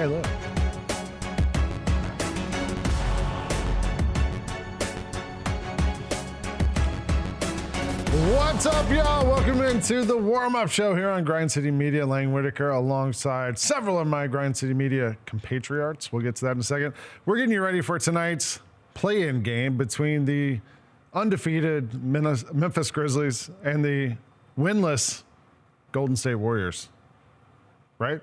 Hey, look. What's up, y'all? Welcome into the warm-up show here on Grind City Media. Lang Whitaker alongside several of my Grind City Media compatriots. We'll get to that in a second. We're getting you ready for tonight's play-in game between the undefeated Memphis Grizzlies and the winless Golden State Warriors. Right?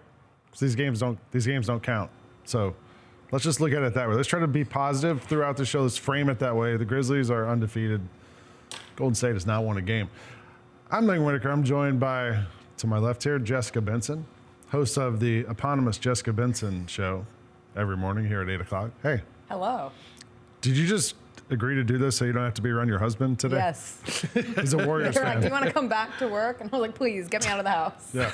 'Cause these games don't count. So let's just look at it that way. Let's try to be positive throughout the show. Let's frame it that way. The Grizzlies are undefeated. Golden State has not won a game. I'm Lang Whitaker. I'm joined by, to my left here, Jessica Benson, host of the eponymous Jessica Benson show every morning here at 8 o'clock. Hey. Hello. Did you just agree to do this so you don't have to be around your husband today? Yes. He's a Warriors They're fan. like, do you want to come back to work? And I was like, please, get me out of the house. Yeah.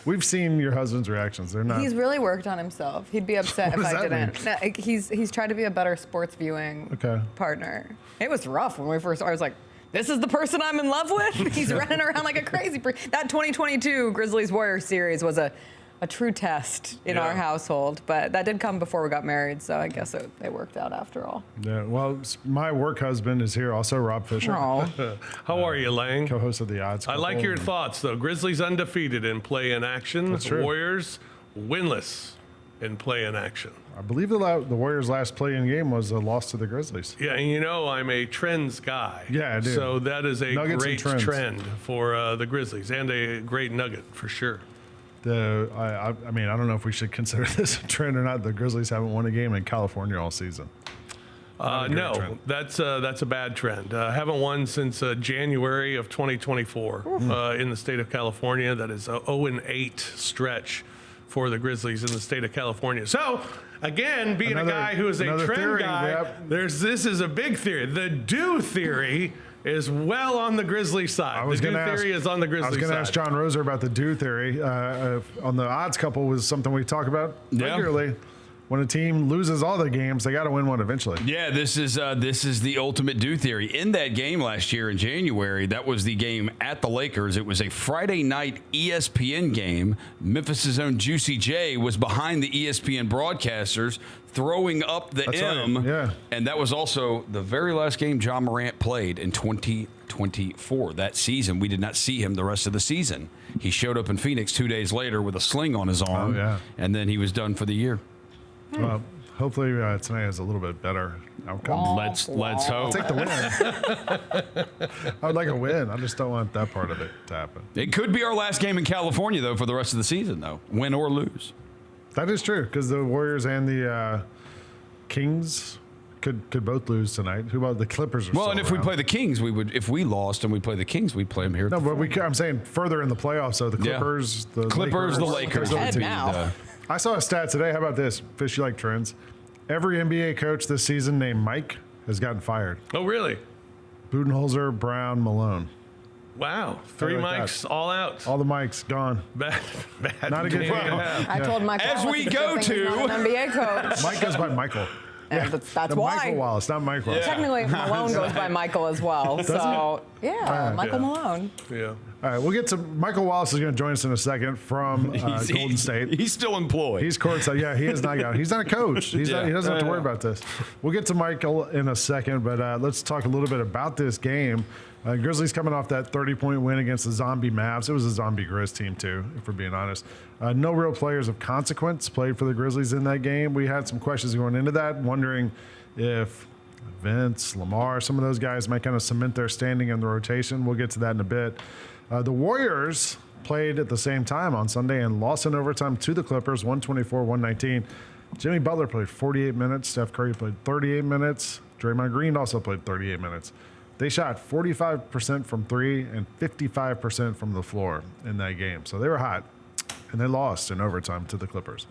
We've seen your husband's reactions. They're not. He's really worked on himself. He'd be upset if I didn't. No, he's tried to be a better sports viewing partner. It was rough when we first, I was like, this is the person I'm in love with? He's running around like a crazy person. That 2022 Grizzlies-Warriors series was a true test in our household, but that did come before we got married, so I guess it worked out after all. Yeah, well, my work husband is here also, Rob Fisher. How are you, Lang? Co-host of The Odds. I like your thoughts, though. Grizzlies undefeated in play-in action. That's true. Warriors winless in play-in action. I believe the Warriors' last play-in game was a loss to the Grizzlies. Yeah, and you know I'm a trends guy. Yeah, I do. So that is a Nuggets great trend for the Grizzlies, and a great nugget for sure. I mean, I don't know if we should consider this a trend or not. The Grizzlies haven't won a game in California all season. No, trend. that's a bad trend. Haven't won since January of 2024 in the state of California. That is a 0-8 stretch for the Grizzlies in the state of California. So, again, being a guy who is a trend theory, guy, this is a big theory. The do theory is well on the Grizzly side. The do theory is on the Grizzly side. I was going to ask John Roser about the do theory. On the odds couple was something we talk about regularly. When a team loses all the games, they got to win one eventually. Yeah, this is the ultimate do theory. In that game last year in January, that was the game at the Lakers. It was a Friday night ESPN game. Memphis' own Juicy J was behind the ESPN broadcasters, throwing up the M. Right. Yeah. And that was also the very last game John Morant played in 2024. That season, we did not see him the rest of the season. He showed up in Phoenix 2 days later with a sling on his arm, and then he was done for the year. Well, hopefully tonight has a little bit better outcome. Let's hope. I'll take the win. I would like a win. I just don't want that part of it to happen. It could be our last game in California, though, for the rest of the season, though, win or lose. That is true, because the Warriors and the Kings could both lose tonight. Who about the Clippers? Well, and if we play the Kings, we would. If we lost and we play the Kings, we'd play them here. No, but I'm saying further in the playoffs. So the Clippers, the Lakers. I saw a stat today. How about this? Fish, you like trends? Every NBA coach this season named Mike has gotten fired. Oh, really? Budenholzer, Brown, Malone. Wow. Three Mikes all out. All the Mikes gone. Bad Not a good problem. I told Michael As Wallace we go he's to not an NBA coach. Mike goes by Michael. And that's why. Michael Wallace, not Michael. Yeah. Technically, Malone goes by Michael as well. So, Michael Malone. Yeah. All right, we'll get to Michael Wallace is going to join us in a second from Golden State. He's still employed. He's courtside. Yeah, he is not out. He's not a coach. He doesn't have to worry about this. We'll get to Michael in a second, but let's talk a little bit about this game. Grizzlies coming off that 30-point win against the zombie Mavs. It was a zombie Grizz team, too, if we're being honest. No real players of consequence played for the Grizzlies in that game. We had some questions going into that, wondering if Vince, Lamar, some of those guys might kind of cement their standing in the rotation. We'll get to that in a bit. The Warriors played at the same time on Sunday and lost in overtime to the Clippers, 124-119. Jimmy Butler played 48 minutes. Steph Curry played 38 minutes. Draymond Green also played 38 minutes. They shot 45% from three and 55% from the floor in that game. So they were hot, and they lost in overtime to the Clippers.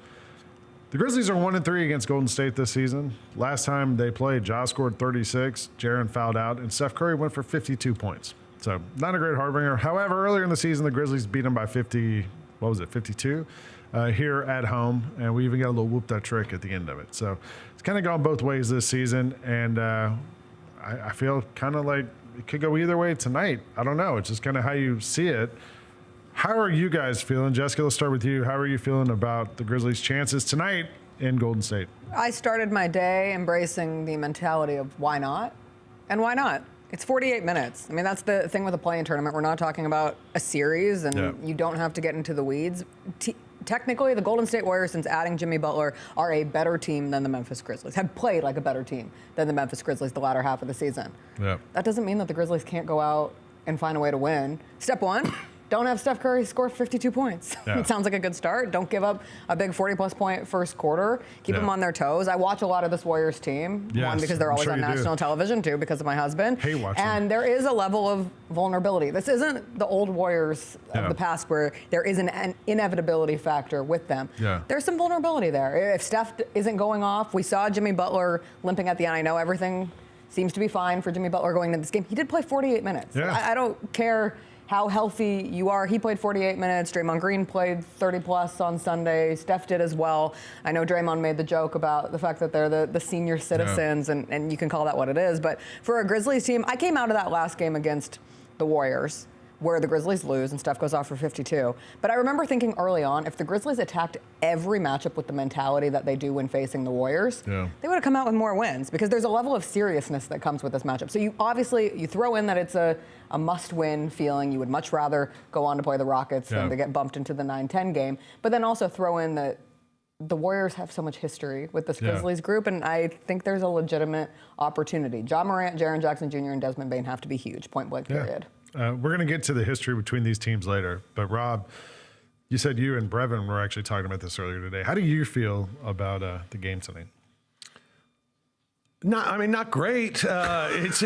The Grizzlies are 1-3 against Golden State this season. Last time they played, Ja scored 36, Jaren fouled out, and Steph Curry went for 52 points. So not a great harbinger. However, earlier in the season, the Grizzlies beat them by 52 here at home, and we even got a little whoop that trick at the end of it. So it's kind of gone both ways this season, and I feel kind of like it could go either way tonight. I don't know. It's just kind of how you see it. How are you guys feeling? Jessica, let's start with you. How are you feeling about the Grizzlies' chances tonight in Golden State? I started my day embracing the mentality of why not? And why not? It's 48 minutes. I mean, that's the thing with a play-in tournament. We're not talking about a series, and you don't have to get into the weeds. Technically, the Golden State Warriors, since adding Jimmy Butler, are a better team than the Memphis Grizzlies, have played like a better team than the Memphis Grizzlies the latter half of the season. That doesn't mean that the Grizzlies can't go out and find a way to win. Step one, don't have Steph Curry score 52 points. It sounds like a good start. Don't give up a big 40-plus point first quarter. Keep them on their toes. I watch a lot of this Warriors team. One, because they're always on national television. Two, because of my husband. Hate watching. And there is a level of vulnerability. This isn't the old Warriors of the past where there is an inevitability factor with them. There's some vulnerability there. If Steph isn't going off, we saw Jimmy Butler limping at the end. I know everything seems to be fine for Jimmy Butler going into this game. He did play 48 minutes. I don't care how healthy you are. He played 48 minutes. Draymond Green played 30-plus on Sunday. Steph did as well. I know Draymond made the joke about the fact that they're the senior citizens, and you can call that what it is. But for a Grizzlies team, I came out of that last game against the Warriors, where the Grizzlies lose and Steph goes off for 52. But I remember thinking early on, if the Grizzlies attacked every matchup with the mentality that they do when facing the Warriors, they would have come out with more wins, because there's a level of seriousness that comes with this matchup. So you throw in that it's a must-win feeling. You would much rather go on to play the Rockets than to get bumped into the 9-10 game. But then also throw in that the Warriors have so much history with this Grizzlies group, and I think there's a legitimate opportunity. Ja Morant, Jaren Jackson Jr., and Desmond Bane have to be huge, point-blank period. We're going to get to the history between these teams later. But, Rob, you said you and Brevin were actually talking about this earlier today. How do you feel about the game tonight? Not great. Because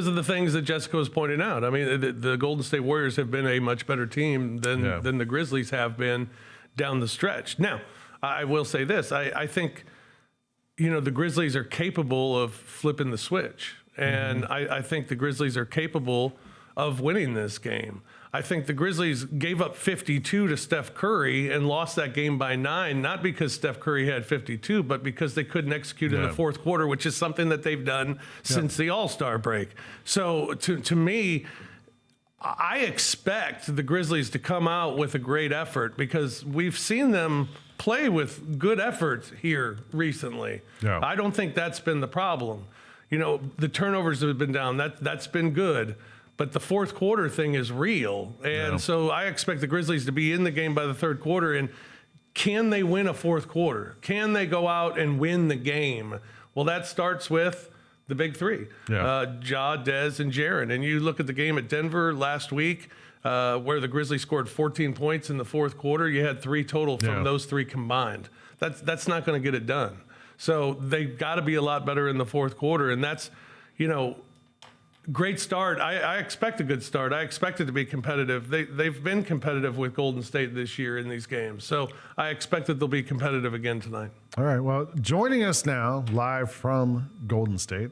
of the things that Jessica was pointing out. I mean, the Golden State Warriors have been a much better team than the Grizzlies have been down the stretch. Now, I will say this. I think, the Grizzlies are capable of flipping the switch. And I think the Grizzlies are capable of winning this game. I think the Grizzlies gave up 52 to Steph Curry and lost that game by 9, not because Steph Curry had 52, but because they couldn't execute in the fourth quarter, which is something that they've done since the All-Star break. So to me, I expect the Grizzlies to come out with a great effort, because we've seen them play with good effort here recently. I don't think that's been the problem. The turnovers have been down. That's been good. But the fourth quarter thing is real. And so I expect the Grizzlies to be in the game by the third quarter. And can they win a fourth quarter? Can they go out and win the game? Well, that starts with the big three, Ja, Dez, and Jaren. And you look at the game at Denver last week, where the Grizzlies scored 14 points in the fourth quarter. You had 3 total from those 3 combined. That's not going to get it done. So they've got to be a lot better in the fourth quarter. And that's, great start. I expect a good start. I expect it to be competitive. They've been competitive with Golden State this year in these games. So I expect that they'll be competitive again tonight. All right. Well, joining us now live from Golden State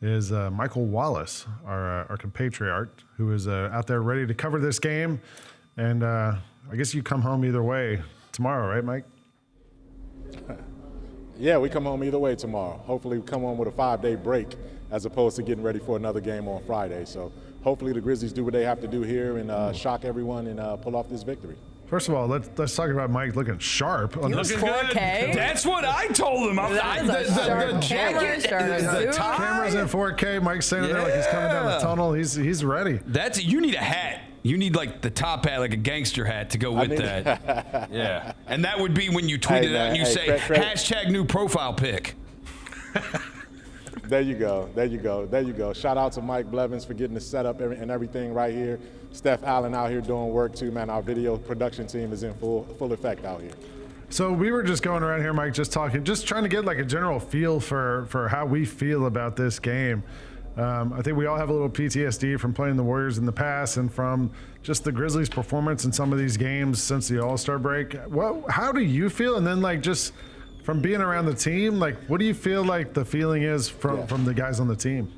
is Michael Wallace, our compatriot, who is out there ready to cover this game. And I guess you come home either way tomorrow, right, Mike? Yeah, we come home either way tomorrow. Hopefully we come home with a 5-day break as opposed to getting ready for another game on Friday. So hopefully the Grizzlies do what they have to do here and shock everyone and pull off this victory. First of all, let's talk about Mike looking sharp. He was 4K. That's what I told him. The camera's in 4K. Mike's standing there like he's coming down the tunnel. He's ready. You need a hat. You need like the top hat, like a gangster hat, to go with that. Yeah, and that would be when you tweet it out and you say hashtag new profile pic. There you go. Shout out to Mike Blevins for getting the setup and everything right here. Steph Allen out here doing work too, man. Our video production team is in full effect out here. So we were just going around here, Mike, just talking, just trying to get like a general feel for how we feel about this game. I think we all have a little PTSD from playing the Warriors in the past and from just the Grizzlies' performance in some of these games since the All-Star break. How do you feel? And then like just from being around the team, like what do you feel like the feeling is from the guys on the team?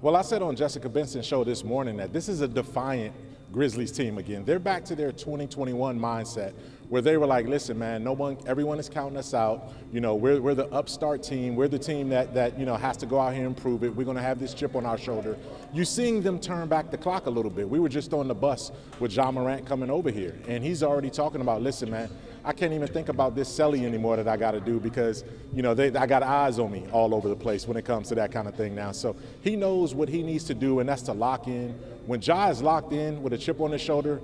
Well, I said on Jessica Benson's show this morning that this is a defiant Grizzlies team again. They're back to their 2021 mindset where they were like, listen, man, everyone is counting us out. You know, we're the upstart team. We're the team that you know, has to go out here and prove it. We're going to have this chip on our shoulder. You're seeing them turn back the clock a little bit. We were just on the bus with Ja Morant coming over here, and he's already talking about, listen, man, I can't even think about this celly anymore that I got to do because, you know, I got eyes on me all over the place when it comes to that kind of thing now. So he knows what he needs to do, and that's to lock in. When Ja is locked in with a chip on his shoulder,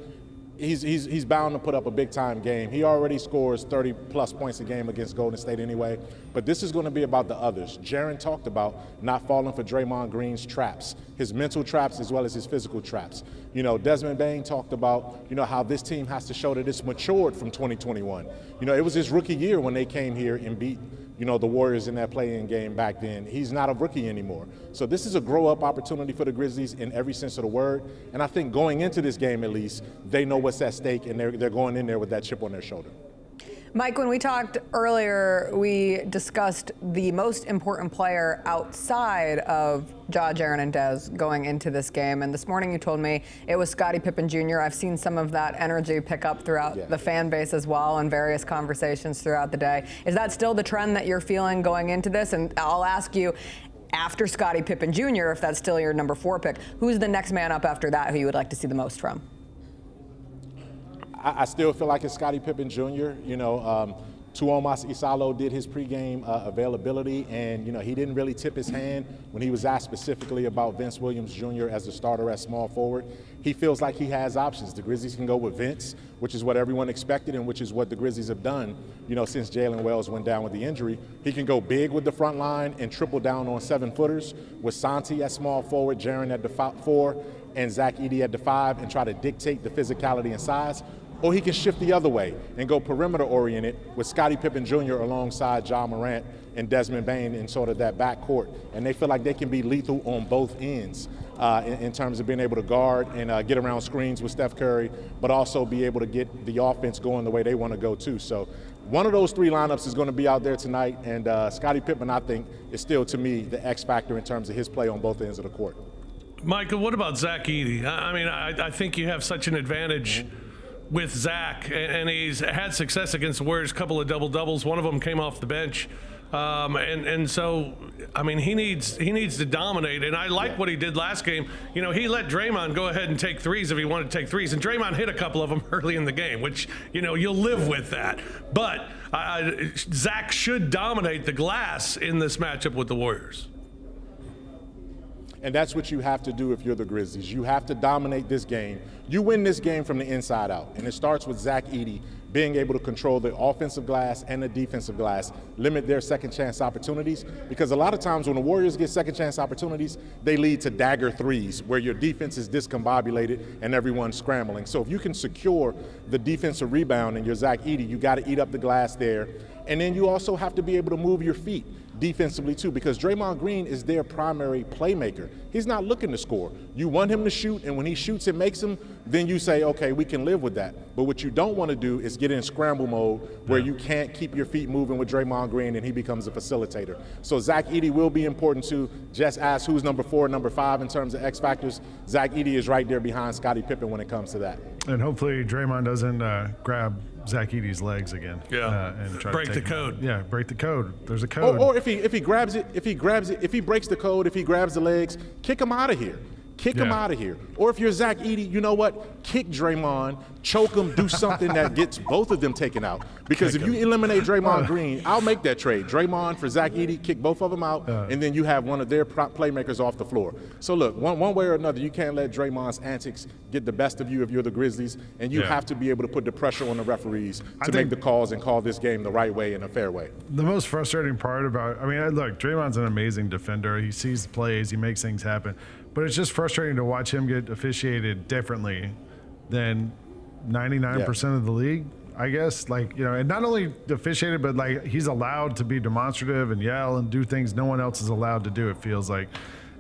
he's bound to put up a big-time game. He already scores 30-plus points a game against Golden State anyway, but this is going to be about the others. Jaren talked about not falling for Draymond Green's traps, his mental traps as well as his physical traps. You know, Desmond Bane talked about, you know, how this team has to show that it's matured from 2021. You know, it was his rookie year when they came here and beat, you know, the Warriors in that play-in game back then. He's not a rookie anymore. So this is a grow-up opportunity for the Grizzlies in every sense of the word. And I think going into this game, at least, they know what's at stake, and they're going in there with that chip on their shoulder. Mike, when we talked earlier, we discussed the most important player outside of Ja, Jaren, and Des going into this game. And this morning you told me it was Scottie Pippen Jr. I've seen some of that energy pick up throughout the fan base as well in various conversations throughout the day. Is that still the trend that you're feeling going into this? And I'll ask you, after Scottie Pippen Jr., if that's still your number 4 pick, who's the next man up after that who you would like to see the most from? I still feel like it's Scottie Pippen Jr. You know, Tuomas Isalo did his pregame availability, and, you know, he didn't really tip his hand when he was asked specifically about Vince Williams Jr. as a starter at small forward. He feels like he has options. The Grizzlies can go with Vince, which is what everyone expected and which is what the Grizzlies have done, you know, since Jalen Wells went down with the injury. He can go big with the front line and triple down on 7-footers with Santi at small forward, Jaren at the 4, and Zach Edey at the 5 and try to dictate the physicality and size. Or he can shift the other way and go perimeter-oriented with Scottie Pippen Jr. alongside Ja Morant and Desmond Bane in sort of that backcourt. And they feel like they can be lethal on both ends in terms of being able to guard and get around screens with Steph Curry, but also be able to get the offense going the way they want to go too. So one of those 3 lineups is going to be out there tonight. And Scottie Pippen, I think, is still, to me, the X factor in terms of his play on both ends of the court. Michael, what about Zach Edey? I mean, I think you have such an advantage with Zach, and he's had success against the Warriors, a couple of double-doubles. One of them came off the bench. And so, I mean, he needs to dominate. And I like what he did last game. You know, he let Draymond go ahead and take threes if he wanted to take threes. And Draymond hit a couple of them early in the game, which, you know, you'll live with that. But Zach should dominate the glass in this matchup with the Warriors. And that's what you have to do if you're the Grizzlies. You have to dominate this game. You win this game from the inside out. And it starts with Zach Edey being able to control the offensive glass and the defensive glass, limit their second chance opportunities. Because a lot of times when the Warriors get second chance opportunities, they lead to dagger threes where your defense is discombobulated and everyone's scrambling. So if you can secure the defensive rebound and your Zach Edey, you got to eat up the glass there. And then you also have to be able to move your feet defensively too, because Draymond Green is their primary playmaker. He's not looking to score. You want him to shoot, and when he shoots and makes them, then you say, okay, we can live with that. But what you don't want to do is get in scramble mode where you can't keep your feet moving with Draymond Green and he becomes a facilitator. So Zach Edey will be important too. Just ask who's number 4, number 5 in terms of X factors. Zach Edey is right there behind Scottie Pippen when it comes to that. And hopefully Draymond doesn't grab Zach Edey's legs again. And try break to the take code. Yeah, break the code. There's a code. Or if he grabs it, if he breaks the code, if he grabs the legs, kick him out of here. Kick him out of here. Or if you're Zach Edey, you know what? Kick Draymond, choke him, do something that gets both of them taken out. Because if you eliminate Draymond Green, I'll make that trade. Draymond for Zach Edey, kick both of them out, and then you have one of their playmakers off the floor. So look, one way or another, you can't let Draymond's antics get the best of you if you're the Grizzlies, and you have to be able to put the pressure on the referees to make the calls and call this game the right way and a fair way. The most frustrating part about, I mean, look, Draymond's an amazing defender. He sees the plays, he makes things happen. But it's just frustrating to watch him get officiated differently than 99% of the league, I guess. Like, you know, and not only officiated, but like he's allowed to be demonstrative and yell and do things no one else is allowed to do, it feels like.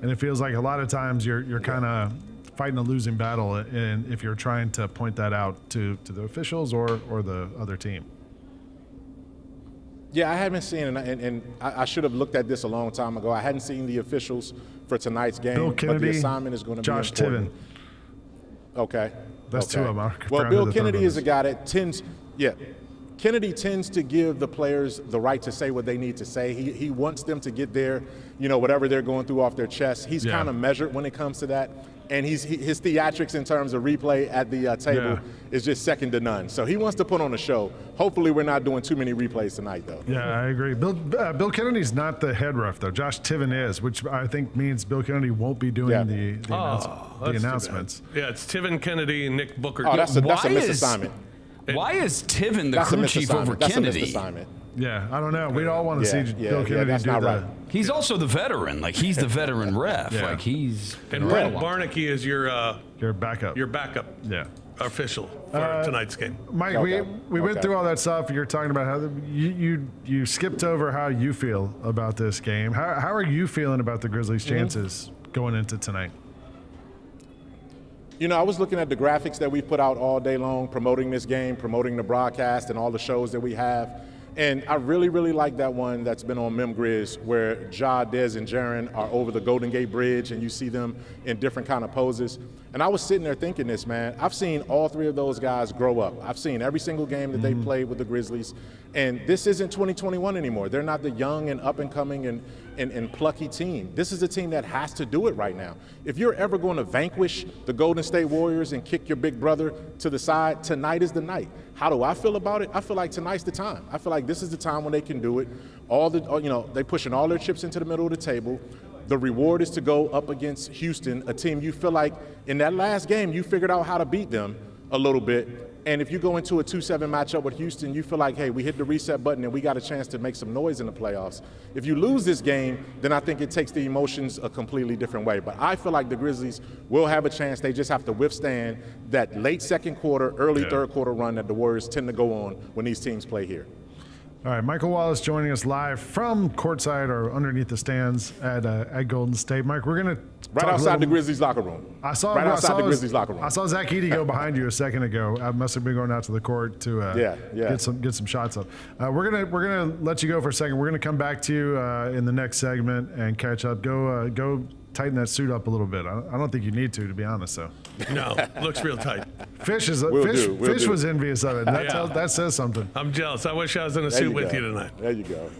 And it feels like a lot of times you're kind of fighting a losing battle and if you're trying to point that out to the officials or the other team. Yeah, I haven't seen, and I should have looked at this a long time ago. I hadn't seen the officials for tonight's game, Bill Kennedy, but the assignment is going to be important. Tiven. Okay. That's two of them. Well, Bill Kennedy is a guy that tends, Kennedy tends to give the players the right to say what they need to say. He wants them to get their, whatever they're going through off their chest. He's kind of measured when it comes to that. And his theatrics in terms of replay at the table is just second to none. So he wants to put on a show. Hopefully we're not doing too many replays tonight, though. Yeah, I agree. Bill Kennedy's not the head ref, though. Josh Tiven is, which I think means Bill Kennedy won't be doing the announcements. Yeah, it's Tiven, Kennedy, and Nick Booker. Oh, that's a misassignment. Why is Tiven the crew chief over Kennedy? That's a misassignment. Yeah, I don't know. We'd all want to see Bill Kennedy that's do not that. right. He's also the veteran. Like, he's the veteran ref. Yeah. Like, he's... And Brett Barnaky is your backup. Your backup official for tonight's game. Mike, we went through all that stuff. You're talking about how you skipped over how you feel about this game. How are you feeling about the Grizzlies' chances going into tonight? I was looking at the graphics that we put out all day long, promoting this game, promoting the broadcast and all the shows that we have. And I really, really like that one that's been on Mem Grizz where Ja, Dez, and Jaren are over the Golden Gate Bridge and you see them in different kind of poses. And I was sitting there thinking this, man, I've seen all three of those guys grow up. I've seen every single game that they played with the Grizzlies. And this isn't 2021 anymore. They're not the young and up and coming and plucky team. This is a team that has to do it right now. If you're ever going to vanquish the Golden State Warriors and kick your big brother to the side, tonight is the night. How do I feel about it? I feel like tonight's the time. I feel like this is the time when they can do it. They're pushing all their chips into the middle of the table. The reward is to go up against Houston, a team you feel like in that last game you figured out how to beat them a little bit. And if you go into a 2-7 matchup with Houston, you feel like, hey, we hit the reset button and we got a chance to make some noise in the playoffs. If you lose this game, then I think it takes the emotions a completely different way. But I feel like the Grizzlies will have a chance. They just have to withstand that late second quarter, early third quarter run that the Warriors tend to go on when these teams play here. All right, Michael Wallace joining us live from courtside or underneath the stands at Golden State. Mike, we're going to right outside the Grizzlies locker room. The Grizzlies locker room. I saw Zach Edey go behind you a second ago. I must have been going out to the court to get some shots up. We're gonna let you go for a second. We're gonna come back to you in the next segment and catch up. Go tighten that suit up a little bit. I don't think you need to be honest, though. No, looks real tight. Fish was envious of it. That says something. I'm jealous. I wish I was in a suit with you tonight. There you go.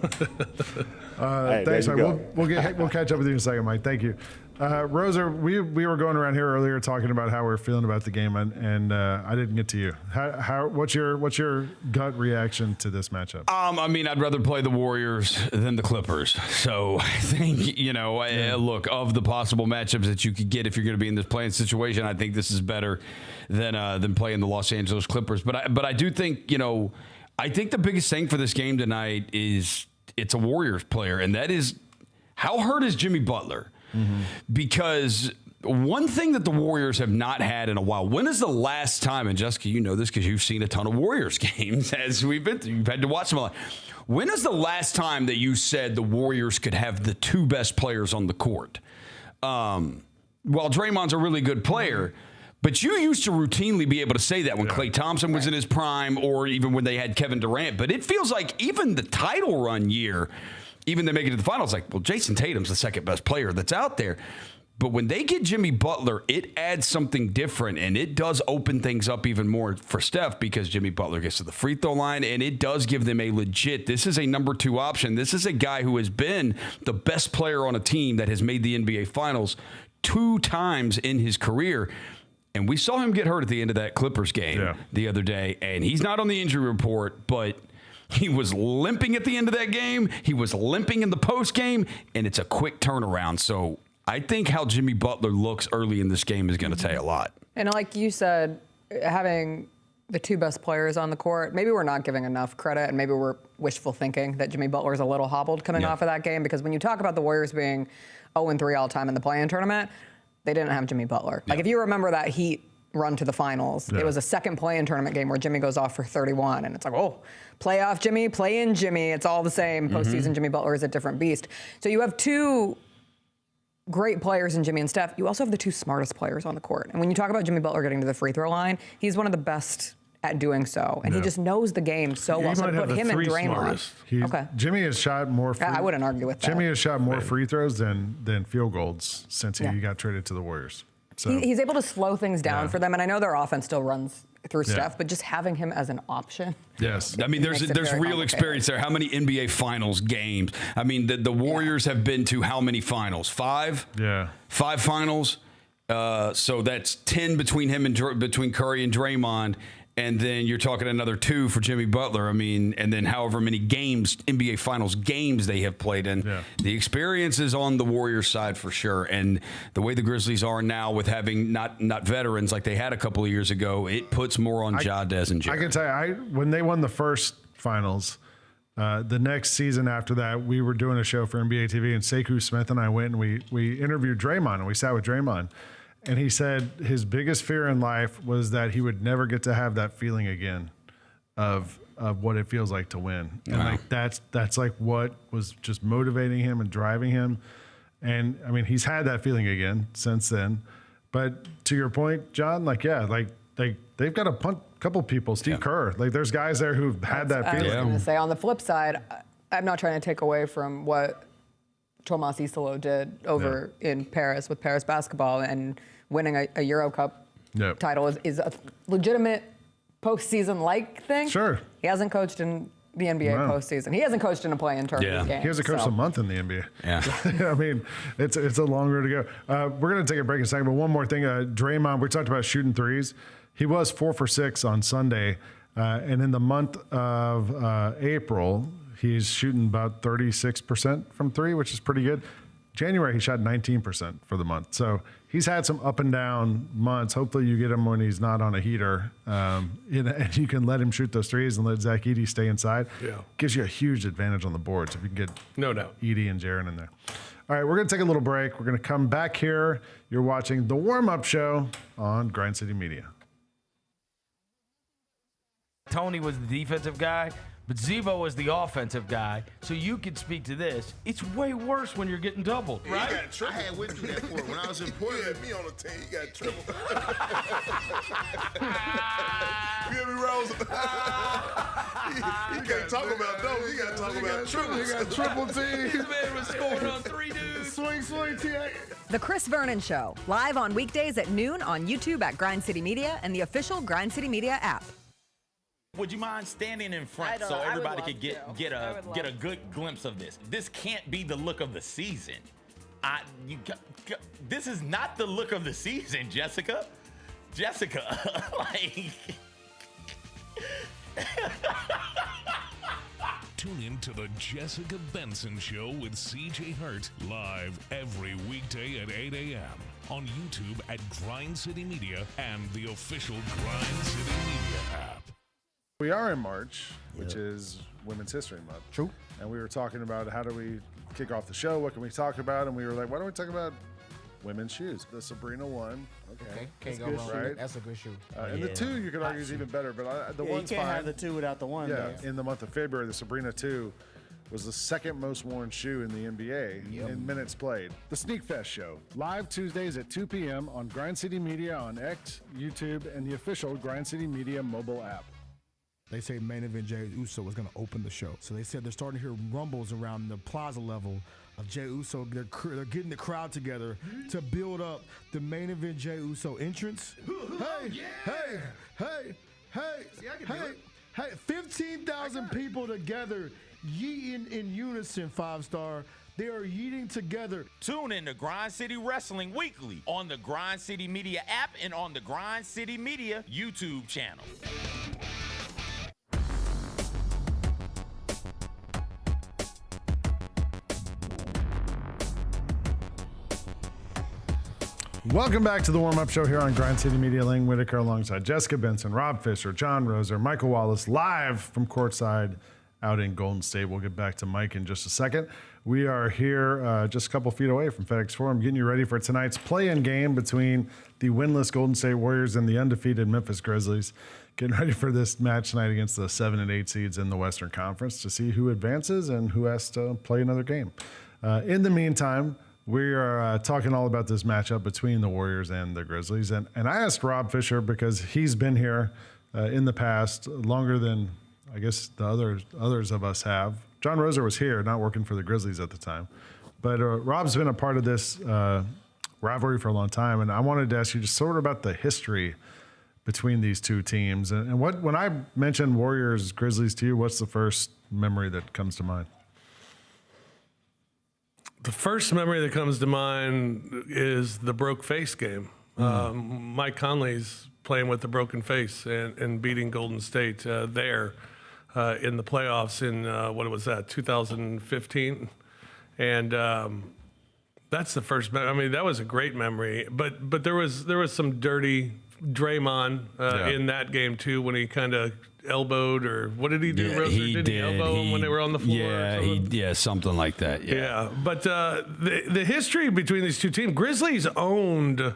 Thanks, Mike. We'll catch up with you in a second, Mike. Thank you. Roser, we were going around here earlier talking about how we're feeling about the game, and I didn't get to you. What's your gut reaction to this matchup? I'd rather play the Warriors than the Clippers. So I think, look, of the possible matchups that you could get if you're going to be in this playing situation, I think this is better than playing the Los Angeles Clippers. But I do think, I think the biggest thing for this game tonight is it's a Warriors player, and that is how hurt is Jimmy Butler? Mm-hmm. Because one thing that the Warriors have not had in a while, when is the last time, and Jessica, you know this because you've seen a ton of Warriors games as we've been through, you've had to watch them a lot. When is the last time that you said the Warriors could have the two best players on the court? While Draymond's a really good player, but you used to routinely be able to say that when Klay Thompson was in his prime or even when they had Kevin Durant. But it feels like even the title run year, even they make it to the finals, like, well, Jason Tatum's the second best player that's out there. But when they get Jimmy Butler, it adds something different, and it does open things up even more for Steph because Jimmy Butler gets to the free throw line, and it does give them a legit, this is a number 2 option. This is a guy who has been the best player on a team that has made the NBA Finals 2 times in his career. And we saw him get hurt at the end of that Clippers game the other day, and he's not on the injury report, but he was limping at the end of that game. He was limping in the post game, and it's a quick turnaround. So I think how Jimmy Butler looks early in this game is going to tell you a lot. And like you said, having the 2 best players on the court, maybe we're not giving enough credit, and maybe we're wishful thinking that Jimmy Butler is a little hobbled coming off of that game, because when you talk about the Warriors being 0-3 all time in the play-in tournament, they didn't have Jimmy Butler. Like, if you remember that Heat run to the finals, it was a second play-in tournament game where Jimmy goes off for 31, and it's like, oh, playoff Jimmy, play-in Jimmy, it's all the same. Postseason Jimmy Butler is a different beast. So you have 2 great players in Jimmy and Steph. You also have the 2 smartest players on the court. And when you talk about Jimmy Butler getting to the free throw line, he's one of the best at doing so, and he just knows the game so well. So might to have put the him and three Draymond. smartest. Jimmy has shot more. I wouldn't argue with that. Jimmy has shot more free throws than field goals since he got traded to the Warriors. So He's able to slow things down for them, and I know their offense still runs through Steph, but just having him as an option. Yes, I mean, there's real experience there. How many NBA Finals games? I mean, the Warriors have been to how many finals? 5? Yeah. 5 finals. So that's 10 between him and between Curry and Draymond. And then you're talking another 2 for Jimmy Butler. I mean, and then however many games, NBA Finals games they have played in. Yeah. The experience is on the Warriors side for sure. And the way the Grizzlies are now with having not veterans like they had a couple of years ago, it puts more on Ja, Dez, and Jared. I can tell you, when they won the first finals, the next season after that, we were doing a show for NBA TV, and Sekou Smith and I went and we interviewed Draymond, and we sat with Draymond. And he said his biggest fear in life was that he would never get to have that feeling again of what it feels like to win. And like that's like what was just motivating him and driving him. And I mean, he's had that feeling again since then. But to your point, John, they've got a couple people, Steve Kerr. Like there's guys there who've had that feeling. I was going to say, on the flip side, I'm not trying to take away from what Thomas Isolo did over in Paris with Paris basketball, and winning a Euro Cup title is a legitimate postseason-like thing. Sure. He hasn't coached in the NBA postseason. He hasn't coached in a play-in tournament game. He hasn't coached a month in the NBA. Yeah. I mean, it's a long road to go. We're going to take a break in a second, but one more thing. Draymond, we talked about shooting threes. He was 4 for 6 on Sunday, and in the month of April, he's shooting about 36% from 3, which is pretty good. January, he shot 19% for the month. So he's had some up and down months. Hopefully you get him when he's not on a heater. And you can let him shoot those threes and let Zach Edey stay inside. Yeah. Gives you a huge advantage on the boards if you can get Edey and Jaren in there. All right, we're going to take a little break. We're going to come back here. You're watching The Warm-Up Show on Grind City Media. Tony was the defensive guy, but Zebo was the offensive guy, so you could speak to this. It's way worse when you're getting doubled, right? You got triple. I had went through that for when I was in Portland. You had me on the team. You got triple. You hear me, Rose? You can't talk about those. You got to talk about triples. You got triple teams. This man was scoring on 3 dudes. Swing, T.A. The Chris Vernon Show, live on weekdays at noon on YouTube at Grind City Media and the official Grind City Media app. Would you mind standing in front so everybody could get a good glimpse of this? This can't be the look of the season. This is not the look of the season, Jessica. Like. Tune in to the Jessica Benson Show with CJ Hurt live every weekday at 8 a.m. on YouTube at Grind City Media and the official Grind City Media app. We are in March, which is Women's History Month. True. And we were talking about how do we kick off the show? What can we talk about? And we were like, why don't we talk about women's shoes? The Sabrina one. Okay. Can't go wrong. Right? That's a good shoe. And the 2 you could argue is even better, but the one's fine. You can't fine. have the 2 without the 1. Yeah. In the month of February, the Sabrina 2 was the second most worn shoe in the NBA in minutes played. The Sneak Fest Show, live Tuesdays at 2 p.m. on Grind City Media on X, YouTube, and the official Grind City Media mobile app. They say main event Jey Uso was going to open the show. So they said they're starting to hear rumbles around the plaza level of Jey Uso. They're getting the crowd together to build up the main event Jey Uso entrance. Hey, 15,000 people together yeeting in unison, 5-star. They are yeeting together. Tune in to Grind City Wrestling weekly on the Grind City Media app and on the Grind City Media YouTube channel. Welcome back to the Warm-Up Show here on Grind City Media. Lang Whitaker alongside Jessica Benson, Rob Fisher, John Roser, Michael Wallace, live from courtside out in Golden State. We'll get back to Mike in just a second. We are here just a couple feet away from FedEx Forum, getting you ready for tonight's play-in game between the winless Golden State Warriors and the undefeated Memphis Grizzlies. Getting ready for this match tonight against the 7 and 8 seeds in the Western Conference to see who advances and who has to play another game. In the meantime, we are talking all about this matchup between the Warriors and the Grizzlies. And I asked Rob Fisher, because he's been here in the past, longer than I guess the others of us have. John Roser was here, not working for the Grizzlies at the time. But Rob's been a part of this rivalry for a long time, and I wanted to ask you just sort of about the history between these two teams. And when I mention Warriors, Grizzlies to you, what's the first memory that comes to mind? The first memory that comes to mind is the broke face game. Mike Conley's playing with the broken face and beating Golden State there in the playoffs in, what was that, 2015? And that's the first memory. I mean, that was a great memory. But there was some dirty Draymond in that game, too, when he kind of elbowed, or what did he do? Yeah, Roser? Did he elbow him when they were on the floor? Yeah, something like that. Yeah. But the history between these two teams, Grizzlies owned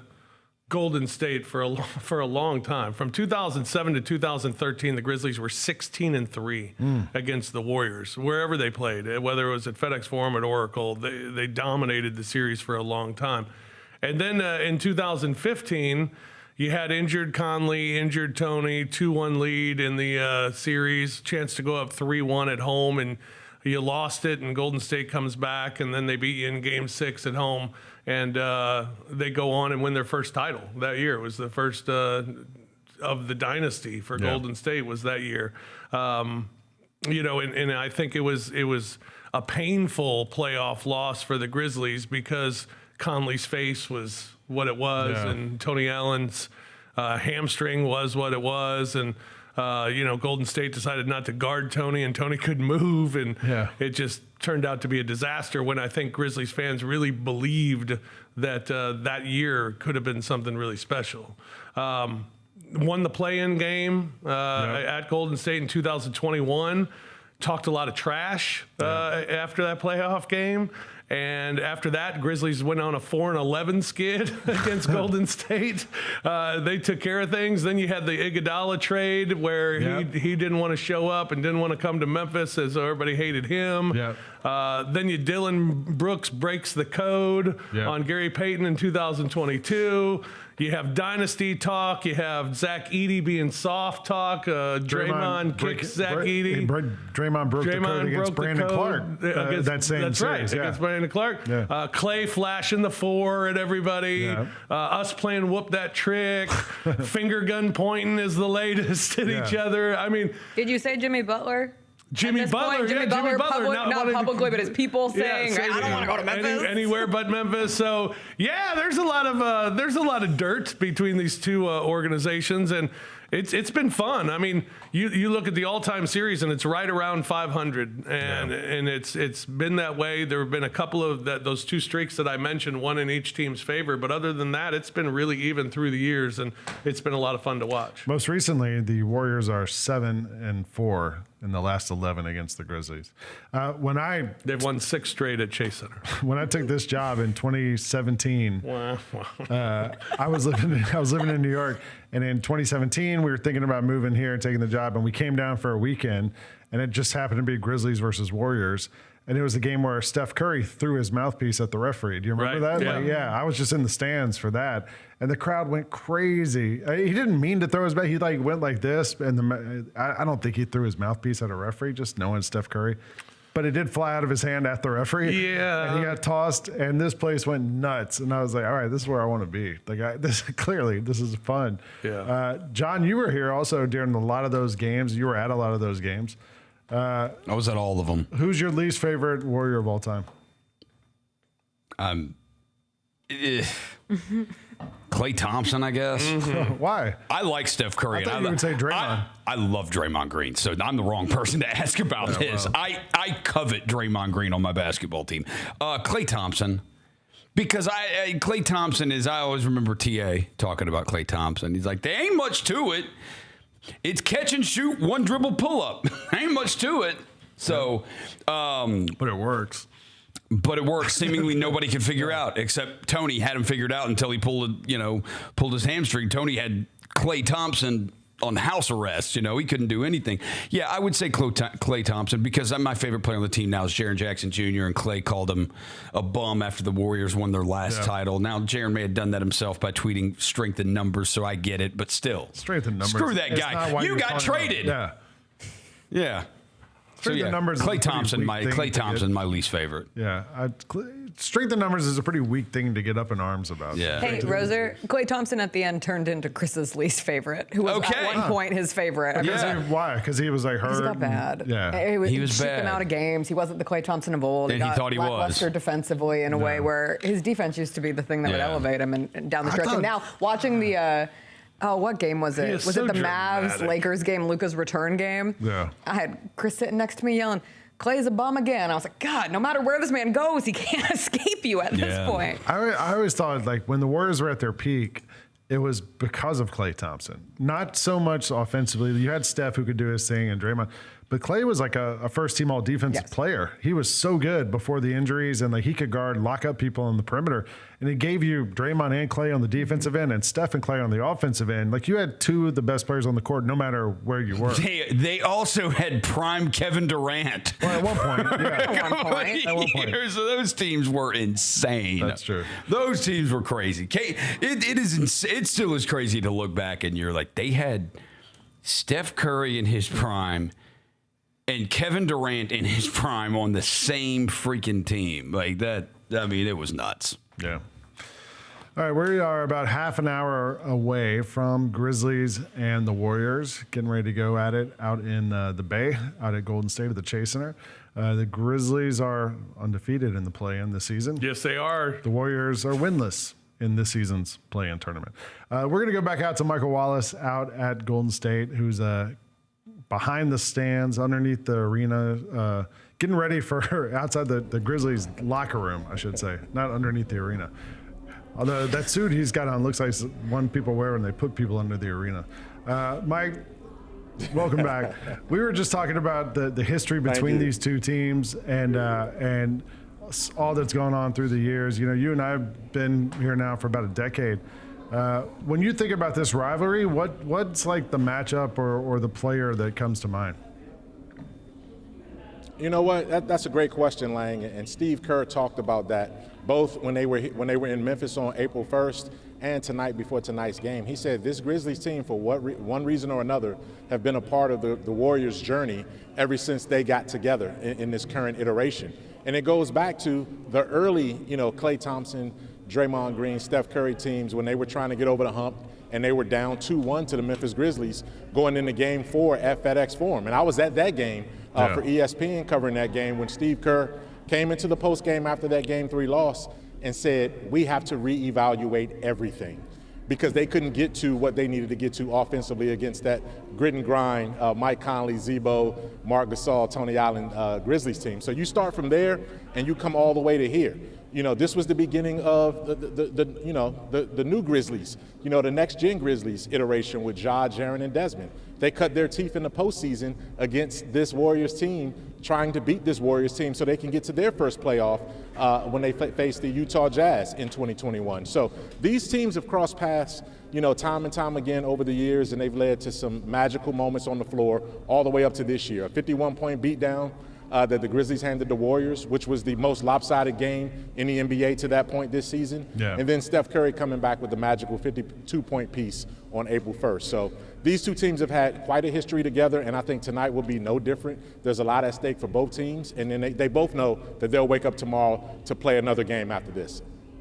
Golden State for a long time. From 2007 to 2013, the Grizzlies were 16-3 against the Warriors wherever they played. Whether it was at FedEx Forum or Oracle, they dominated the series for a long time. And then in 2015, you had injured Conley, injured Tony, 2-1 lead in the series, chance to go up 3-1 at home, and you lost it, and Golden State comes back, and then they beat you in Game 6 at home, and they go on and win their first title that year. It was the first of the dynasty for Golden State was that year. You know, and I think it was a painful playoff loss for the Grizzlies because Conley's face was what it was, and Tony Allen's hamstring was what it was, and you know, Golden State decided not to guard Tony, and Tony couldn't move, and it just turned out to be a disaster when I think Grizzlies fans really believed that that year could have been something really special. Won the play-in game at Golden State in 2021, talked a lot of trash after that playoff game. And after that, Grizzlies went on a 4-11 skid against Golden State. They took care of things. Then you had the Iguodala trade where he didn't want to show up and didn't want to come to Memphis as everybody hated him. Then Dylan Brooks breaks the code on Gary Payton in 2022. You have dynasty talk. You have Zach Edey being soft talk. Draymond kicks Zach Edey. Draymond broke the code against Brandon Clark. That same series. Against Brandon Clark. Clay flashing the 4 at everybody. Us playing whoop that trick. Finger gun pointing is the latest at each other. I mean, did you say Jimmy Butler? Jimmy Butler, Jimmy Butler, not publicly, but his people saying, I don't want to go to Memphis. Anywhere but Memphis. So, yeah, there's a lot of dirt between these two organizations, and it's been fun. I mean, you look at the all-time series, and it's right around 500, and it's been that way. There have been a couple of those two streaks that I mentioned, one in each team's favor, but other than that, it's been really even through the years, and it's been a lot of fun to watch. Most recently, the Warriors are 7-4 in the last 11 against the Grizzlies. They've won 6 straight at Chase Center. When I took this job in 2017, I was living in New York, and in 2017 we were thinking about moving here and taking the job, and we came down for a weekend, and it just happened to be Grizzlies versus Warriors. And it was a game where Steph Curry threw his mouthpiece at the referee. Do you remember that? Yeah. I was just in the stands for that. And the crowd went crazy. He didn't mean to throw his back. He went like this. And I don't think he threw his mouthpiece at a referee, just knowing Steph Curry. But it did fly out of his hand at the referee. Yeah. And he got tossed, and this place went nuts. And I was like, all right, this is where I want to be. This is fun. Yeah. John, you were here also during a lot of those games. You were at a lot of those games. I was at all of them. Who's your least favorite Warrior of all time? Klay Thompson, I guess. Why? I like Steph Curry. I thought you would say Draymond. I love Draymond Green, so I'm the wrong person to ask about this. Well. I covet Draymond Green on my basketball team. Klay Thompson, because Klay Thompson is, I always remember TA talking about Klay Thompson. He's like, there ain't much to it. It's catch and shoot, one dribble pull up. Ain't much to it. So, but it works. But it works. Seemingly nobody can figure out, except Tony had him figured out until he pulled his hamstring. Tony had Klay Thompson on house arrest. You know, he couldn't do anything. Yeah, I would say Klay Thompson, because my favorite player on the team now is Jaren Jackson Jr., and Klay called him a bum after the Warriors won their last title. Now, Jaren may have done that himself by tweeting strength in numbers, so I get it, but still. Strength in numbers. Screw that guy. You got traded. Yeah. So yeah, Klay Thompson, my least favorite. Yeah, strength in numbers is a pretty weak thing to get up in arms about. Yeah. Hey, Roser, Klay Thompson at the end turned into Chris's least favorite, who was at one point his favorite. Why? Because he was like hurt. He got bad. Yeah, he was bad. Him out of games. He wasn't the Klay Thompson of old. And he thought he was. Lackluster defensively in a way where his defense used to be the thing that would elevate him and down the stretch. And now watching the. What game was it? Was it the Mavs-Lakers game, Luka's return game? Yeah. I had Chris sitting next to me yelling, Klay's a bum again. I was like, God, no matter where this man goes, he can't escape you at this point. I always thought, like, when the Warriors were at their peak, it was because of Klay Thompson. Not so much offensively. You had Steph who could do his thing and Draymond. But Klay was like a first-team all-defensive player. He was so good before the injuries, and like he could guard, lock up people on the perimeter. And it gave you Draymond and Klay on the defensive end and Steph and Klay on the offensive end. Like you had two of the best players on the court no matter where you were. They also had prime Kevin Durant. Well, at one point, yeah. At one point. So those teams were insane. That's true. Those teams were crazy. It still is crazy to look back and you're like, they had Steph Curry in his prime and Kevin Durant in his prime on the same freaking team. Like that, I mean, it was nuts. Yeah. All right, we are about half an hour away from Grizzlies and the Warriors getting ready to go at it out in the Bay, out at Golden State at the Chase Center. The Grizzlies are undefeated in the play-in this season. Yes, they are. The Warriors are winless in this season's play-in tournament. We're going to go back out to Michael Wallace out at Golden State, who's behind the stands, underneath the arena, getting ready for outside the Grizzlies locker room, I should say, not underneath the arena. Although that suit he's got on looks like one people wear when they put people under the arena. Mike, welcome back. We were just talking about the history between these two teams and all that's gone on through the years. You know, you and I have been here now for about a decade. When you think about this rivalry, what's like the matchup or the player that comes to mind? You know what? That's a great question, Lang. And Steve Kerr talked about that both when they were in Memphis on April 1st and tonight before tonight's game. He said this Grizzlies team, for one reason or another, have been a part of the Warriors' journey ever since they got together in this current iteration. And it goes back to the early, Klay Thompson, Draymond Green, Steph Curry teams when they were trying to get over the hump and they were down 2-1 to the Memphis Grizzlies going into Game 4 at FedEx Forum. And I was at that game for ESPN covering that game when Steve Kerr came into the postgame after that Game 3 loss and said, we have to reevaluate everything because they couldn't get to what they needed to get to offensively against that grit and grind Mike Conley, Zebo, Marc Gasol, Tony Allen Grizzlies team. So you start from there and you come all the way to here. This was the beginning of the new Grizzlies, the next gen Grizzlies iteration with Ja, Jaren, and Desmond. They cut their teeth in the postseason against this Warriors team, trying to beat this Warriors team so they can get to their first playoff when they face the Utah Jazz in 2021. So these teams have crossed paths, time and time again over the years, and they've led to some magical moments on the floor all the way up to this year. A 51-point beatdown that the Grizzlies handed the Warriors, which was the most lopsided game in the NBA to that point this season. Yeah. And then Steph Curry coming back with the magical 52-point piece on April 1st. So these two teams have had quite a history together, and I think tonight will be no different. There's a lot at stake for both teams, and then they both know that they'll wake up tomorrow to play another game after this.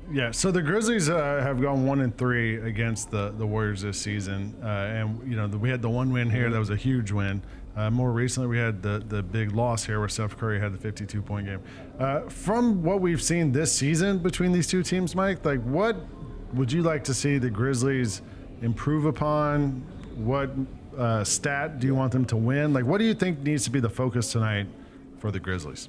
Yeah, so the Grizzlies have gone 1-3 against the Warriors this season, and we had the one win here that was a huge win. More recently, we had the big loss here where Steph Curry had the 52-point game. From what we've seen this season between these two teams, Mike, like what would you like to see the Grizzlies improve upon? What stat do you want them to win? Like, what do you think needs to be the focus tonight for the Grizzlies?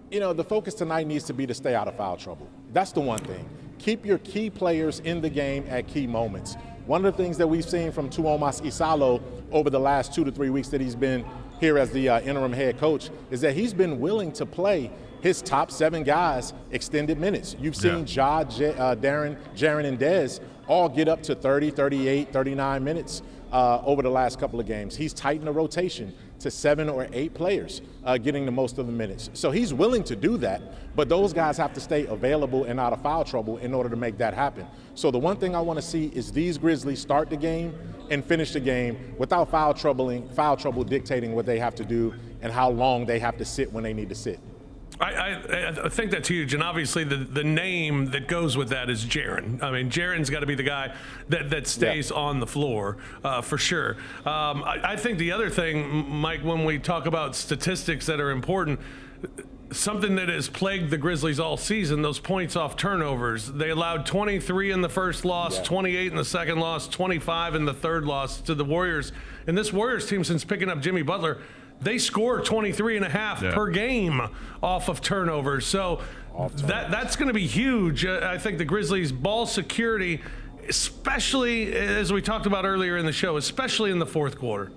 The focus tonight needs to be to stay out of foul trouble. That's the one thing. Keep your key players in the game at key moments. One of the things that we've seen from Tuomas Isalo over the last 2 to 3 weeks that he's been here as the interim head coach is that he's been willing to play his top 7 guys extended minutes. You've seen Ja, Darren, Jaren, and Dez all get up to 30, 38, 39 minutes over the last couple of games. He's tightened the rotation to 7 or 8 players getting the most of the minutes. So he's willing to do that, but those guys have to stay available and out of foul trouble in order to make that happen. So the one thing I want to see is these Grizzlies start the game and finish the game without foul trouble dictating what they have to do and how long they have to sit when they need to sit. I think that's huge, and obviously the name that goes with that is Jaren. I mean, Jaren's got to be the guy that stays on the floor for sure. I think the other thing, Mike, when we talk about statistics that are important, something that has plagued the Grizzlies all season, those points off turnovers. They allowed 23 in the first loss, 28 in the second loss, 25 in the third loss to the Warriors. And this Warriors team, since picking up Jimmy Butler, they score 23.5 per game off of turnovers. So that's going to be huge. I think the Grizzlies' ball security, especially as we talked about earlier in the show, especially in the fourth quarter.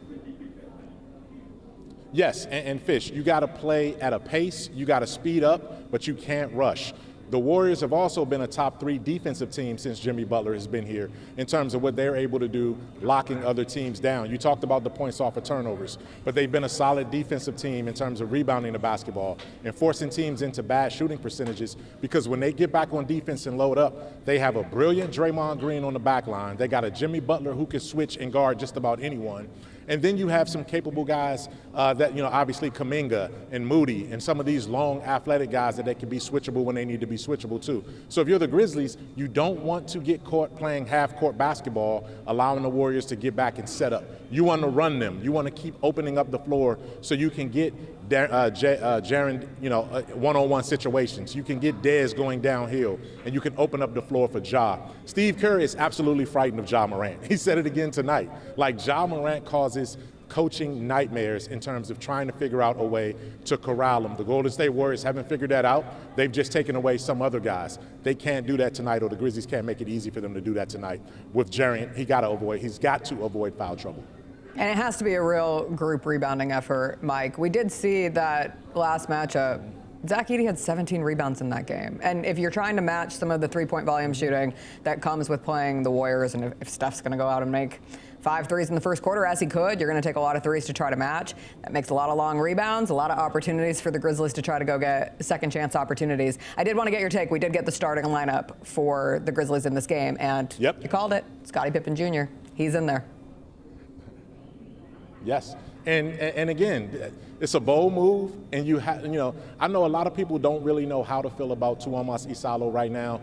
Yes, and Fish, you got to play at a pace, you got to speed up, but you can't rush. The Warriors have also been a top 3 defensive team since Jimmy Butler has been here in terms of what they're able to do locking other teams down. You talked about the points off of turnovers, but they've been a solid defensive team in terms of rebounding the basketball and forcing teams into bad shooting percentages, because when they get back on defense and load up, they have a brilliant Draymond Green on the back line. They got a Jimmy Butler who can switch and guard just about anyone. And then you have some capable guys that, obviously Kuminga and Moody and some of these long athletic guys that they can be switchable when they need to be switchable too. So if you're the Grizzlies, you don't want to get caught playing half-court basketball, allowing the Warriors to get back and set up. You want to run them. You want to keep opening up the floor so you can get Jaren, one-on-one situations. You can get Dez going downhill, and you can open up the floor for Ja. Steve Kerr is absolutely frightened of Ja Morant. He said it again tonight. Like, Ja Morant causes coaching nightmares in terms of trying to figure out a way to corral him. The Golden State Warriors haven't figured that out. They've just taken away some other guys. They can't do that tonight, or the Grizzlies can't make it easy for them to do that tonight. With Jaren, he's got to avoid foul trouble. And it has to be a real group rebounding effort, Mike. We did see that last matchup. Zach Edey had 17 rebounds in that game. And if you're trying to match some of the three-point volume shooting that comes with playing the Warriors, and if Steph's going to go out and make 5 threes in the first quarter, as he could, you're going to take a lot of threes to try to match. That makes a lot of long rebounds, a lot of opportunities for the Grizzlies to try to go get second chance opportunities. I did want to get your take. We did get the starting lineup for the Grizzlies in this game, and you called it. Scottie Pippen Jr. He's in there. Yes, and again, it's a bold move, and I know a lot of people don't really know how to feel about Tuomas Isalo right now.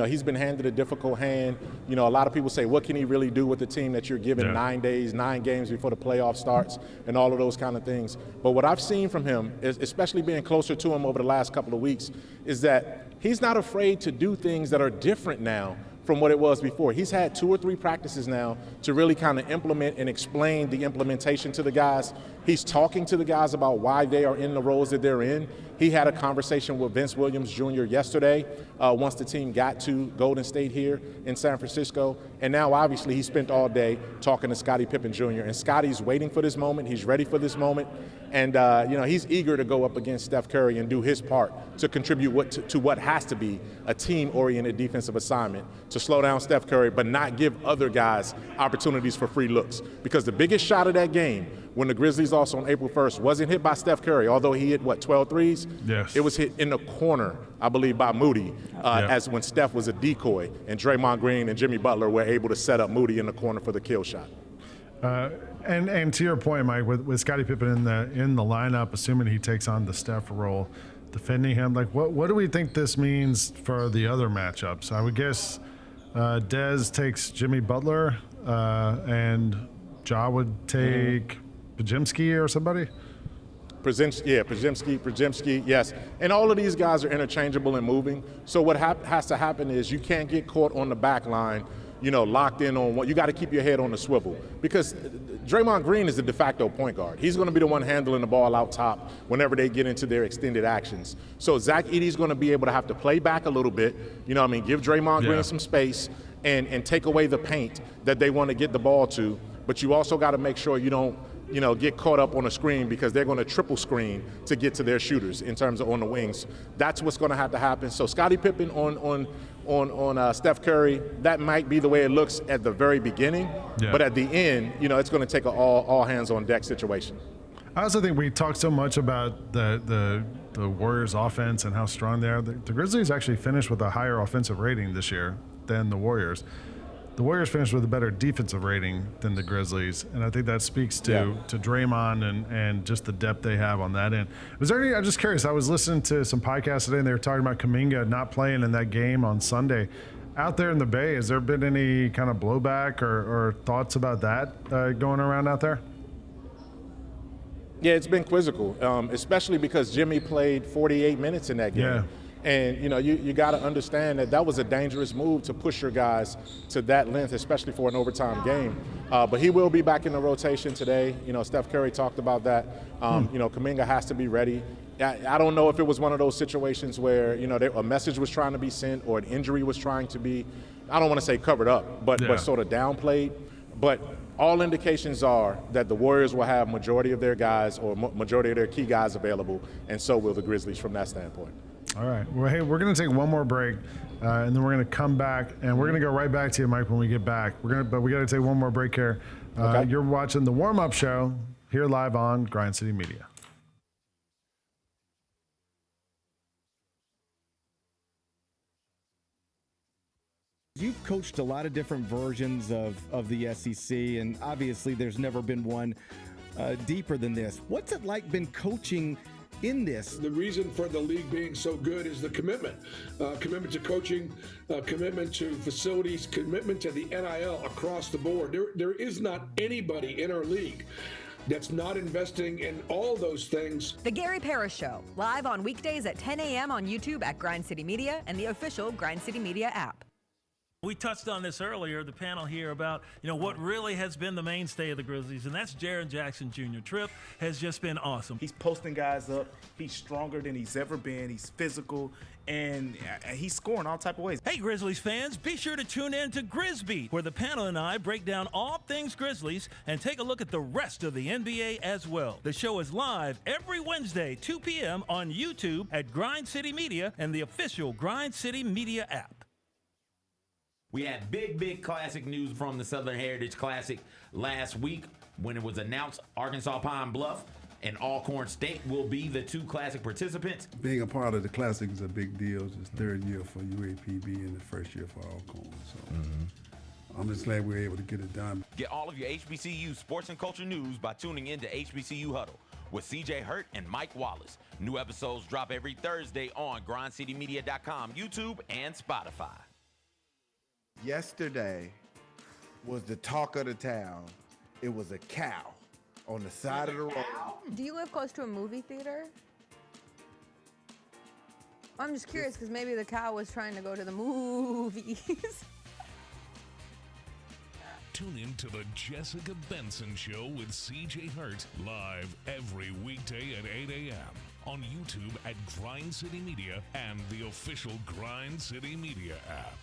He's been handed a difficult hand. A lot of people say, what can he really do with the team that you're given 9 games before the playoff starts, and all of those kind of things. But what I've seen from him, especially being closer to him over the last couple of weeks, is that he's not afraid to do things that are different now from what it was before. He's had 2 or 3 practices now to really kind of implement and explain the implementation to the guys. He's talking to the guys about why they are in the roles that they're in. He had a conversation with Vince Williams Jr. yesterday once the team got to Golden State here in San Francisco. And now, obviously, he spent all day talking to Scottie Pippen Jr. And Scottie's waiting for this moment. He's ready for this moment. And, he's eager to go up against Steph Curry and do his part to contribute to what has to be a team-oriented defensive assignment to slow down Steph Curry but not give other guys opportunities for free looks. Because the biggest shot of that game, when the Grizzlies lost on April 1st, wasn't hit by Steph Curry, although he hit, 12 threes? Yes. It was hit in the corner, I believe, by Moody, as when Steph was a decoy, and Draymond Green and Jimmy Butler were able to set up Moody in the corner for the kill shot. And to your point, Mike, with Scottie Pippen in the lineup, assuming he takes on the Steph role, defending him, like what do we think this means for the other matchups? I would guess Dez takes Jimmy Butler, and Ja would take Podziemski or somebody? Podziemski, yes. And all of these guys are interchangeable and moving. So what has to happen is you can't get caught on the back line, locked in on what. You got to keep your head on the swivel, because Draymond Green is the de facto point guard. He's going to be the one handling the ball out top whenever they get into their extended actions. So Zach Edey's going to be able to have to play back a little bit, give Draymond Green some space and take away the paint that they want to get the ball to. But you also got to make sure you don't get caught up on a screen because they're going to triple screen to get to their shooters in terms of on the wings. That's what's going to have to happen. So Scottie Pippen on Steph Curry, that might be the way it looks at the very beginning, but at the end, it's going to take an all hands on deck situation. I also think we talk so much about the Warriors offense and how strong they are. The Grizzlies actually finished with a higher offensive rating this year than the Warriors. The Warriors finished with a better defensive rating than the Grizzlies, and I think that speaks to Draymond and just the depth they have on that end. Was there any? I'm just curious. I was listening to some podcasts today, and they were talking about Kuminga not playing in that game on Sunday. Out there in the Bay, has there been any kind of blowback or thoughts about that going around out there? Yeah, it's been quizzical, especially because Jimmy played 48 minutes in that game. Yeah. And, you got to understand that was a dangerous move to push your guys to that length, especially for an overtime game. But he will be back in the rotation today. Steph Curry talked about that. Kuminga has to be ready. I don't know if it was one of those situations where, a message was trying to be sent or an injury was trying to be, I don't want to say covered up, but sort of downplayed. But all indications are that the Warriors will have majority of their guys or majority of their key guys available, and so will the Grizzlies from that standpoint. All right. Well, hey, we're going to take one more break, and then we're going to come back, and we're going to go right back to you, Mike, when we get back. But we got to take one more break here. Okay. You're watching the warm-up show here live on Grind City Media. You've coached a lot of different versions of the SEC, and obviously there's never been one deeper than this. What's it like been coaching in this? The reason for the league being so good is the commitment to coaching, commitment to facilities, commitment to the NIL across the board. There is not anybody in our league that's not investing in all those things. The Gary Parrish Show, live on weekdays at 10 a.m. on YouTube at Grind City Media and the official Grind City Media app. We touched on this earlier, the panel here, about what really has been the mainstay of the Grizzlies, and that's Jaren Jackson Jr. Trip has just been awesome. He's posting guys up. He's stronger than he's ever been. He's physical, and he's scoring all type of ways. Hey, Grizzlies fans, be sure to tune in to Grizzbeat, where the panel and I break down all things Grizzlies and take a look at the rest of the NBA as well. The show is live every Wednesday, 2 p.m. on YouTube at Grind City Media and the official Grind City Media app. We had big classic news from the Southern Heritage Classic last week when it was announced Arkansas Pine Bluff and Alcorn State will be the two Classic participants. Being a part of the Classic is a big deal. It's the third year for UAPB and the first year for Alcorn. So I'm just glad we were able to get it done. Get all of your HBCU sports and culture news by tuning in to HBCU Huddle with CJ Hurt and Mike Wallace. New episodes drop every Thursday on grindcitymedia.com, YouTube, and Spotify. Yesterday was the talk of the town. It was a cow on the side of the road. Do you live close to a movie theater? I'm just curious because maybe the cow was trying to go to the movies. Tune in to the Jessica Benson Show with CJ Hurt live every weekday at 8 a.m. on YouTube at Grind City Media and the official Grind City Media app.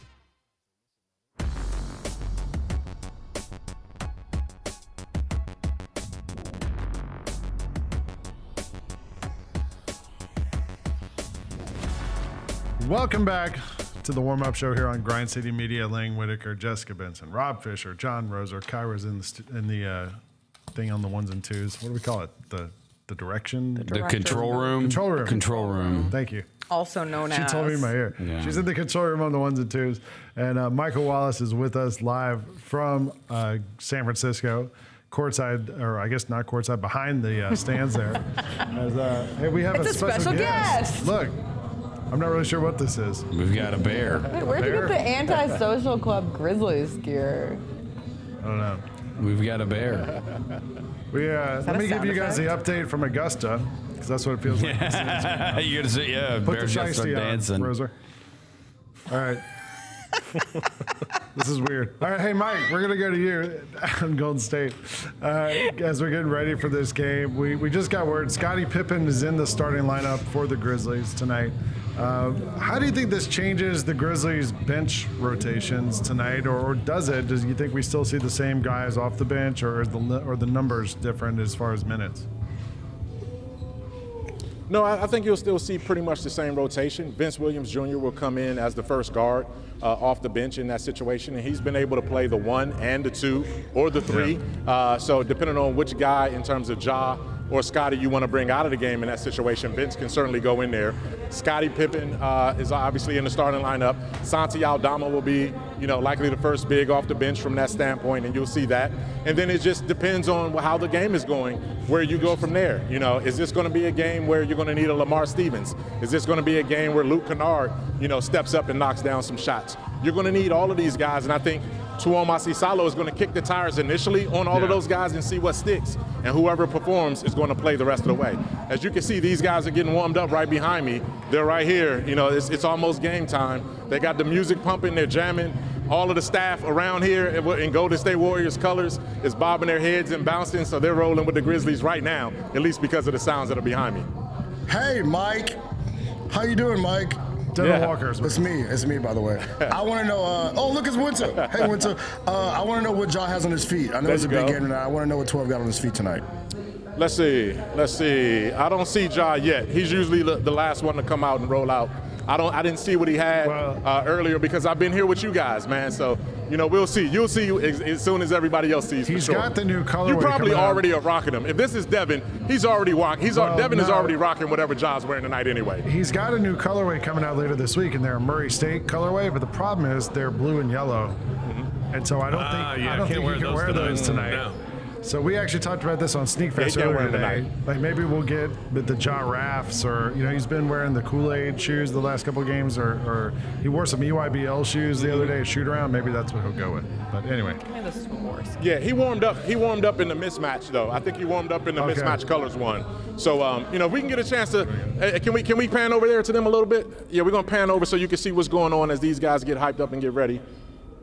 Welcome back to the warm-up show here on Grind City Media. Lang Whitaker, Jessica Benson, Rob Fisher, John Roser, Kyra's in the thing on the ones and twos. What do we call it? The direction? The control room. Control room. Thank you. Also known as. She told me in my ear. Yeah. She's in the control room on the ones and twos. And Michael Wallace is with us live from San Francisco. Courtside, or I guess not courtside, behind the stands there. Hey, we have It's a special guest. Look. I'm not really sure what this is. We've got a bear. Wait, where'd you get the Anti-Social Club Grizzlies gear? I don't know. We've got a bear. Let me give you guys the update from Augusta, because that's what it feels like. You're gonna see, Put bear's the gonna start shiesty dancing. on, Roser. All right. This is weird. All right, hey, Mike, we're going to go to you on Golden State. As we're getting ready for this game, we just got word Scottie Pippen is in the starting lineup for the Grizzlies tonight. How do you think this changes the Grizzlies' bench rotations tonight, or does it? Do you think we still see the same guys off the bench, or the numbers different as far as minutes? No, I think you'll still see pretty much the same rotation. Vince Williams Jr. will come in as the first guard off the bench in that situation, and he's been able to play the 1 and the 2 or the 3. So depending on which guy in terms of Ja or Scotty you want to bring out of the game in that situation, Vince can certainly go in there. Scottie Pippen is obviously in the starting lineup. Santi Aldama will be, likely the first big off the bench from that standpoint, and you'll see that. And then it just depends on how the game is going, where you go from there. Is this going to be a game where you're going to need a Lamar Stevens? Is this going to be a game where Luke Kennard, steps up and knocks down some shots? You're going to need all of these guys, and I think Tuomasi Salo is going to kick the tires initially on all of those guys and see what sticks. And whoever performs is going to play the rest of the way. As you can see, these guys are getting warmed up right behind me. They're right here. It's almost game time. They got the music pumping. They're jamming. All of the staff around here in Golden State Warriors colors is bobbing their heads and bouncing, so they're rolling with the Grizzlies right now, at least because of the sounds that are behind me. Hey, Mike. How you doing, Mike? Devin Walker's. It's me, by the way. I want to know, oh, look, it's Winter. Hey, Winter. I want to know what Ja has on his feet. I know it's a big game tonight. I want to know what 12 got on his feet tonight. Let's see. I don't see Ja yet. He's usually the last one to come out and roll out. I didn't see what he had earlier because I've been here with you guys, man. So, we'll see. You'll see as soon as everybody else sees. He's for sure. got the new colorway. You probably already out. are rocking him. If this is Devin, he's already rocking. Devin is already rocking whatever Ja's wearing tonight anyway. He's got a new colorway coming out later this week, and they're a Murray State colorway. But the problem is they're blue and yellow, and so I don't think he can wear those tonight. No. So we actually talked about this on Sneak Fest earlier today. Like maybe we'll get the Ja Raffs, or he's been wearing the Kool-Aid shoes the last couple of games, or he wore some EYBL shoes the other day at shoot around. Maybe that's what he'll go with. But anyway. Yeah, he warmed up. He warmed up in the mismatch though. I think he warmed up in the mismatch colors one. So if we can get a chance to, can we pan over there to them a little bit? Yeah, we're gonna pan over so you can see what's going on as these guys get hyped up and get ready.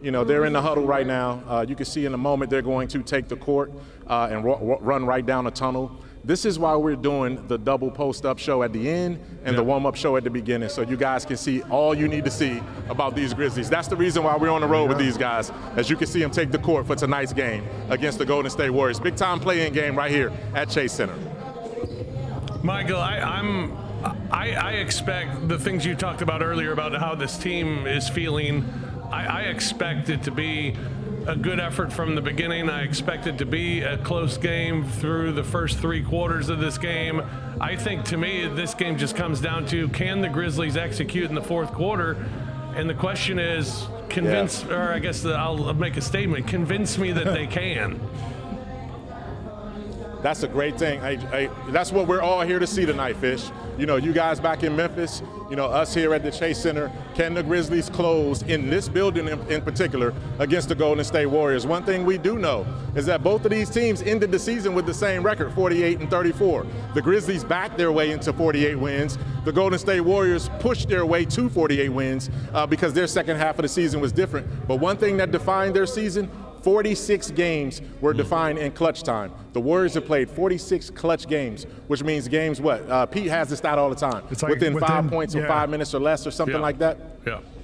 They're in the huddle right now. You can see in a moment they're going to take the court and run right down a tunnel. This is why we're doing the double post-up show at the end and the warm-up show at the beginning, so you guys can see all you need to see about these Grizzlies. That's the reason why we're on the road with these guys, as you can see them take the court for tonight's game against the Golden State Warriors. Big-time play-in game right here at Chase Center. Michael, I expect the things you talked about earlier about how this team is feeling. I expect it to be a good effort from the beginning. I expect it to be a close game through the first 3 quarters of this game. I think, to me, this game just comes down to, can the Grizzlies execute in the fourth quarter? And the question is, or I guess I'll make a statement, convince me that they can. That's a great thing. That's what we're all here to see tonight, Fish. You guys back in Memphis, us here at the Chase Center. Can the Grizzlies close in this building in particular against the Golden State Warriors? One thing we do know is that both of these teams ended the season with the same record, 48-34. The Grizzlies backed their way into 48 wins. The Golden State Warriors pushed their way to 48 wins because their second half of the season was different. But one thing that defined their season, 46 games were defined in clutch time. The Warriors have played 46 clutch games, which means games what? Pete has the stat all the time. It's like within 5 points or 5 minutes or less or something like that.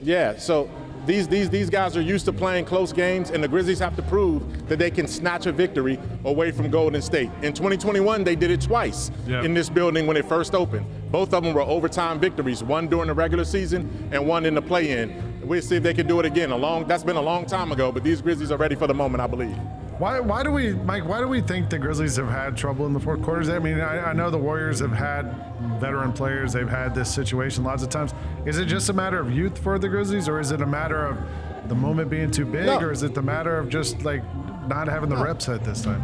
Yeah, so these guys are used to playing close games, and the Grizzlies have to prove that they can snatch a victory away from Golden State. In 2021, they did it twice in this building when it first opened. Both of them were overtime victories, one during the regular season and one in the play-in. We'll see if they can do it again. That's been a long time ago, but these Grizzlies are ready for the moment, I believe. Why do we think the Grizzlies have had trouble in the fourth quarters? I mean, I know the Warriors have had veteran players. They've had this situation lots of times. Is it just a matter of youth for the Grizzlies, or is it a matter of the moment being too big, or is it the matter of just not having the reps at this time?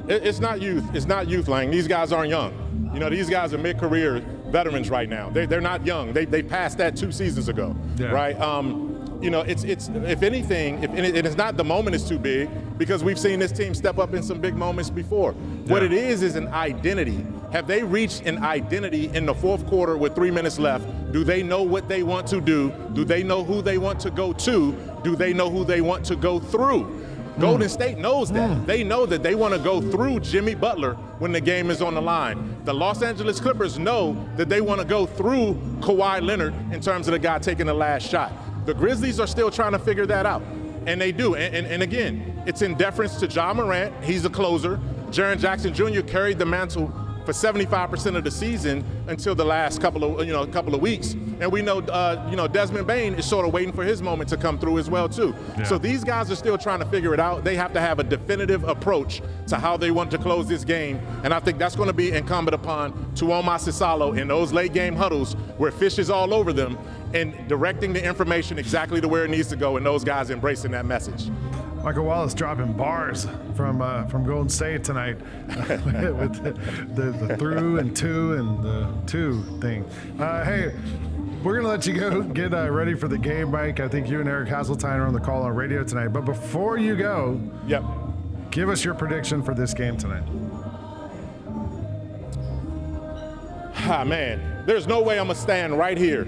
It's not youth. It's not youth, Lang. These guys aren't young. These guys are mid-career veterans right now. They're not young. They passed that 2 seasons ago, right? It's if anything, it's not the moment is too big, because we've seen this team step up in some big moments before. What it is an identity. Have they reached an identity in the fourth quarter with 3 minutes left? Do they know what they want to do? Do they know who they want to go to? Do they know who they want to go through? Golden State knows that. They know that they want to go through Jimmy Butler when the game is on the line. The Los Angeles Clippers know that they want to go through Kawhi Leonard in terms of the guy taking the last shot. The Grizzlies are still trying to figure that out, and they do. And again, it's in deference to Ja Morant. He's a closer. Jaren Jackson Jr. carried the mantle for 75% of the season until the last couple of weeks, and we know Desmond Bane is sort of waiting for his moment to come through as well too. Yeah. So these guys are still trying to figure it out. They have to have a definitive approach to how they want to close this game, and I think that's going to be incumbent upon Tuoma Sisalo in those late game huddles where Fish is all over them and directing the information exactly to where it needs to go, and those guys embracing that message. Michael Wallace dropping bars from Golden State tonight with the through and two and the two thing. Hey, we're going to let you go get ready for the game, Mike. I think you and Eric Hasseltine are on the call on radio tonight. But before you go, give us your prediction for this game tonight. Man, there's no way I'm going to stand right here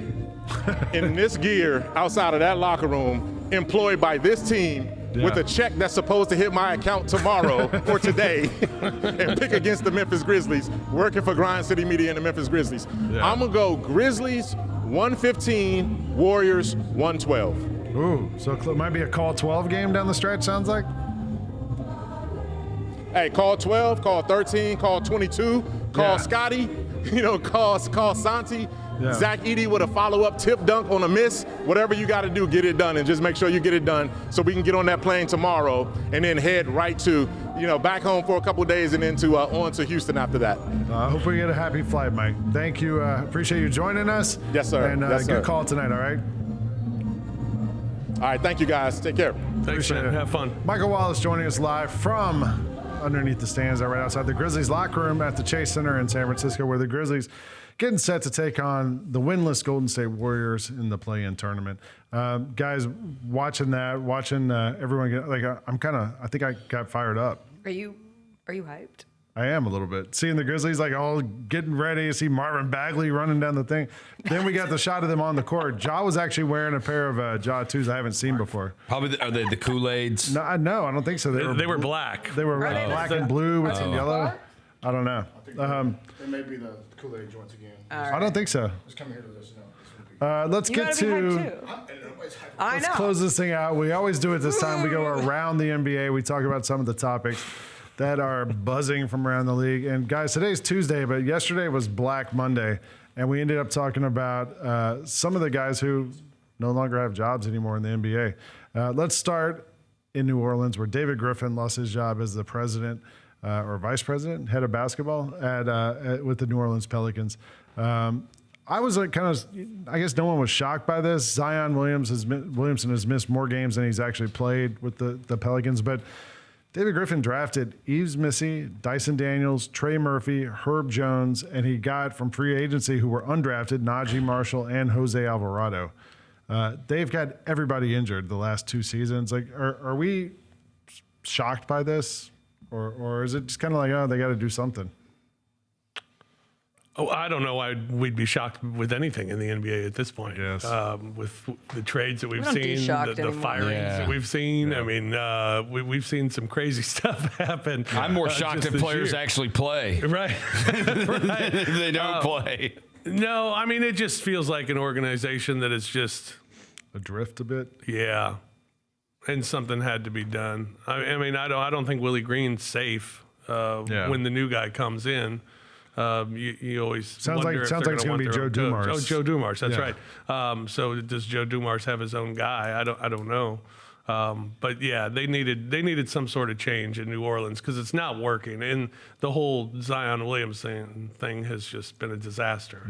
in this gear outside of that locker room employed by this team with a check that's supposed to hit my account tomorrow or today and pick against the Memphis Grizzlies, working for Grind City Media and the Memphis Grizzlies. I'm going to go Grizzlies 115, Warriors 112. Ooh, so it might be a call 12 game down the stretch, sounds like? Hey, call 12, call 13, call 22, call Scotty, call Santi. Yeah. Zach Edey with a follow-up tip dunk on a miss. Whatever you got to do, get it done, and just make sure you get it done so we can get on that plane tomorrow and then head right to, back home for a couple of days and then on to Houston after that. I hope we get a happy flight, Mike. Thank you. Appreciate you joining us. Yes, sir. And yes, sir. good call tonight, all right? All right, thank you, guys. Take care. Thanks, man. Have fun. Michael Wallace joining us live from underneath the stands right outside the Grizzlies locker room at the Chase Center in San Francisco, where the Grizzlies getting set to take on the winless Golden State Warriors in the play-in tournament. Guys, watching everyone get I think I got fired up. Are you hyped? I am a little bit. Seeing the Grizzlies all getting ready, see Marvin Bagley running down the thing. Then we got the shot of them on the court. Ja was actually wearing a pair of Ja 2s I haven't seen before. Probably are they the Kool-Aids? No, I don't think so. They were black. They were black and blue with some yellow. I don't know. They may be the Kool-Aid joints again. I don't think so. Just come here to this. No. Let's get to. Let's close this thing out. We always do it this time. We go around the NBA. We talk about some of the topics that are buzzing from around the league. And guys, today's Tuesday, but yesterday was Black Monday, and we ended up talking about some of the guys who no longer have jobs anymore in the NBA. Let's start in New Orleans, where David Griffin lost his job as the president or vice president, head of basketball with the New Orleans Pelicans. I was I guess no one was shocked by this. Zion Williamson has missed more games than he's actually played with the Pelicans, but David Griffin drafted Yves Missy, Dyson Daniels, Trey Murphy, Herb Jones, and he got from free agency who were undrafted, Najee Marshall and Jose Alvarado. They've got everybody injured the last 2 seasons. Are we shocked by this? Or is it just kind of like, they got to do something? Oh, I don't know why we'd be shocked with anything in the NBA at this point. Yes. With the trades that we've don't do seen, shocked the anymore. firings that we've seen. Yeah. I mean, we've seen some crazy stuff happen. I'm more shocked just that this players year. actually play. Right. Right. They don't play. No, I mean, it just feels like an organization that is just adrift a bit. Yeah. And something had to be done. I mean, I don't think Willie Green's safe when the new guy comes in. You always sounds wonder like if they're it's going to be Joe Dumars. Oh, Joe Dumars, that's right. So does Joe Dumars have his own guy? I don't know. But yeah, they needed some sort of change in New Orleans because it's not working, and the whole Zion Williamson thing has just been a disaster.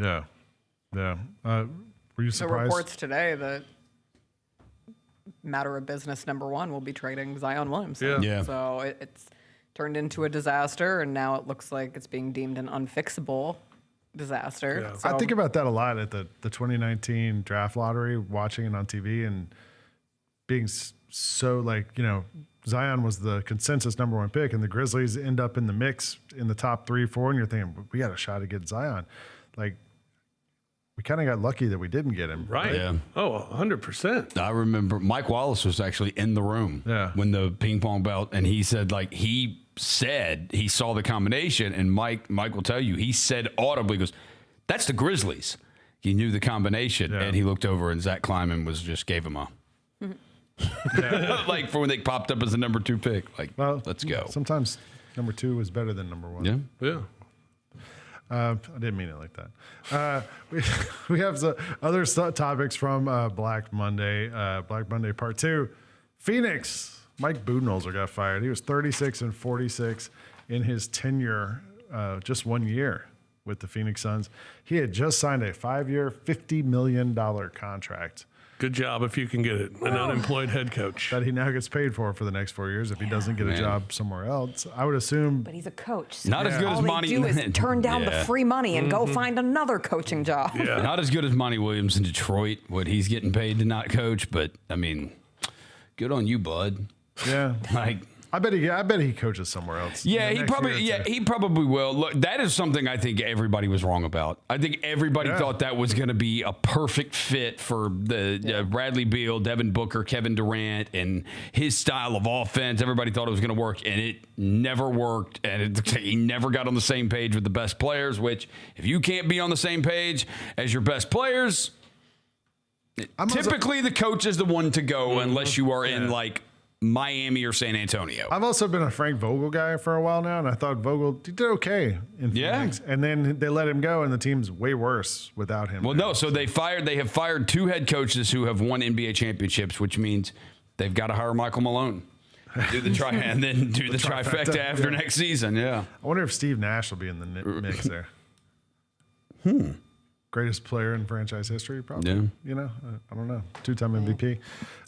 Yeah. Were you surprised? The reports today that matter of business #1 will be trading Zion Williamson. Yeah. So it's turned into a disaster, and now it looks like it's being deemed an unfixable disaster. Yeah. So, I think about that a lot at the 2019 draft lottery, watching it on TV and being so Zion was the consensus #1 pick, and the Grizzlies end up in the mix in the top 3, 4, and you're thinking, we got a shot to get Zion. we kind of got lucky that we didn't get him. Right. Yeah. Oh, 100%. I remember Mike Wallace was actually in the room when the ping pong belt, and he said, like, he said he saw the combination, and Mike will tell you, he said audibly, goes, "That's the Grizzlies." He knew the combination, and he looked over, and Zach Kleiman gave him a like for when they popped up as the number 2 pick. Like, let's go. Sometimes number 2 is better than number 1. Yeah. Yeah. I didn't mean it like that. We have some other topics from Black Monday Part 2. Phoenix, Mike Budenholzer got fired. He was 36-46 in his tenure, just 1 year with the Phoenix Suns. He had just signed a 5-year, $50 million contract. Good job if you can get it. An unemployed head coach. That he now gets paid for the next 4 years if he doesn't get a job somewhere else. I would assume. But he's a coach. So Not as good as Monty. All they do is turn down the free money and go find another coaching job. Yeah. Not as good as Monty Williams in Detroit, what he's getting paid to not coach, but I mean, good on you, bud. Yeah. Like, I bet he coaches somewhere else. Yeah, he probably will. Look, that is something I think everybody was wrong about. I think everybody thought that was going to be a perfect fit for the Bradley Beal, Devin Booker, Kevin Durant, and his style of offense. Everybody thought it was going to work, and it never worked. And he never got on the same page with the best players, which if you can't be on the same page as your best players, typically the coach is the one to go unless you are in like Miami or San Antonio. I've also been a Frank Vogel guy for a while now, and I thought Vogel did okay in Phoenix. And then they let him go, and the team's way worse without him. Well, no, so they have fired 2 head coaches who have won NBA championships, which means they've got to hire Michael Malone. And then do the trifecta after next season. Yeah. I wonder if Steve Nash will be in the mix there. Greatest player in franchise history, probably. Yeah. You know, I don't know. 2-time MVP.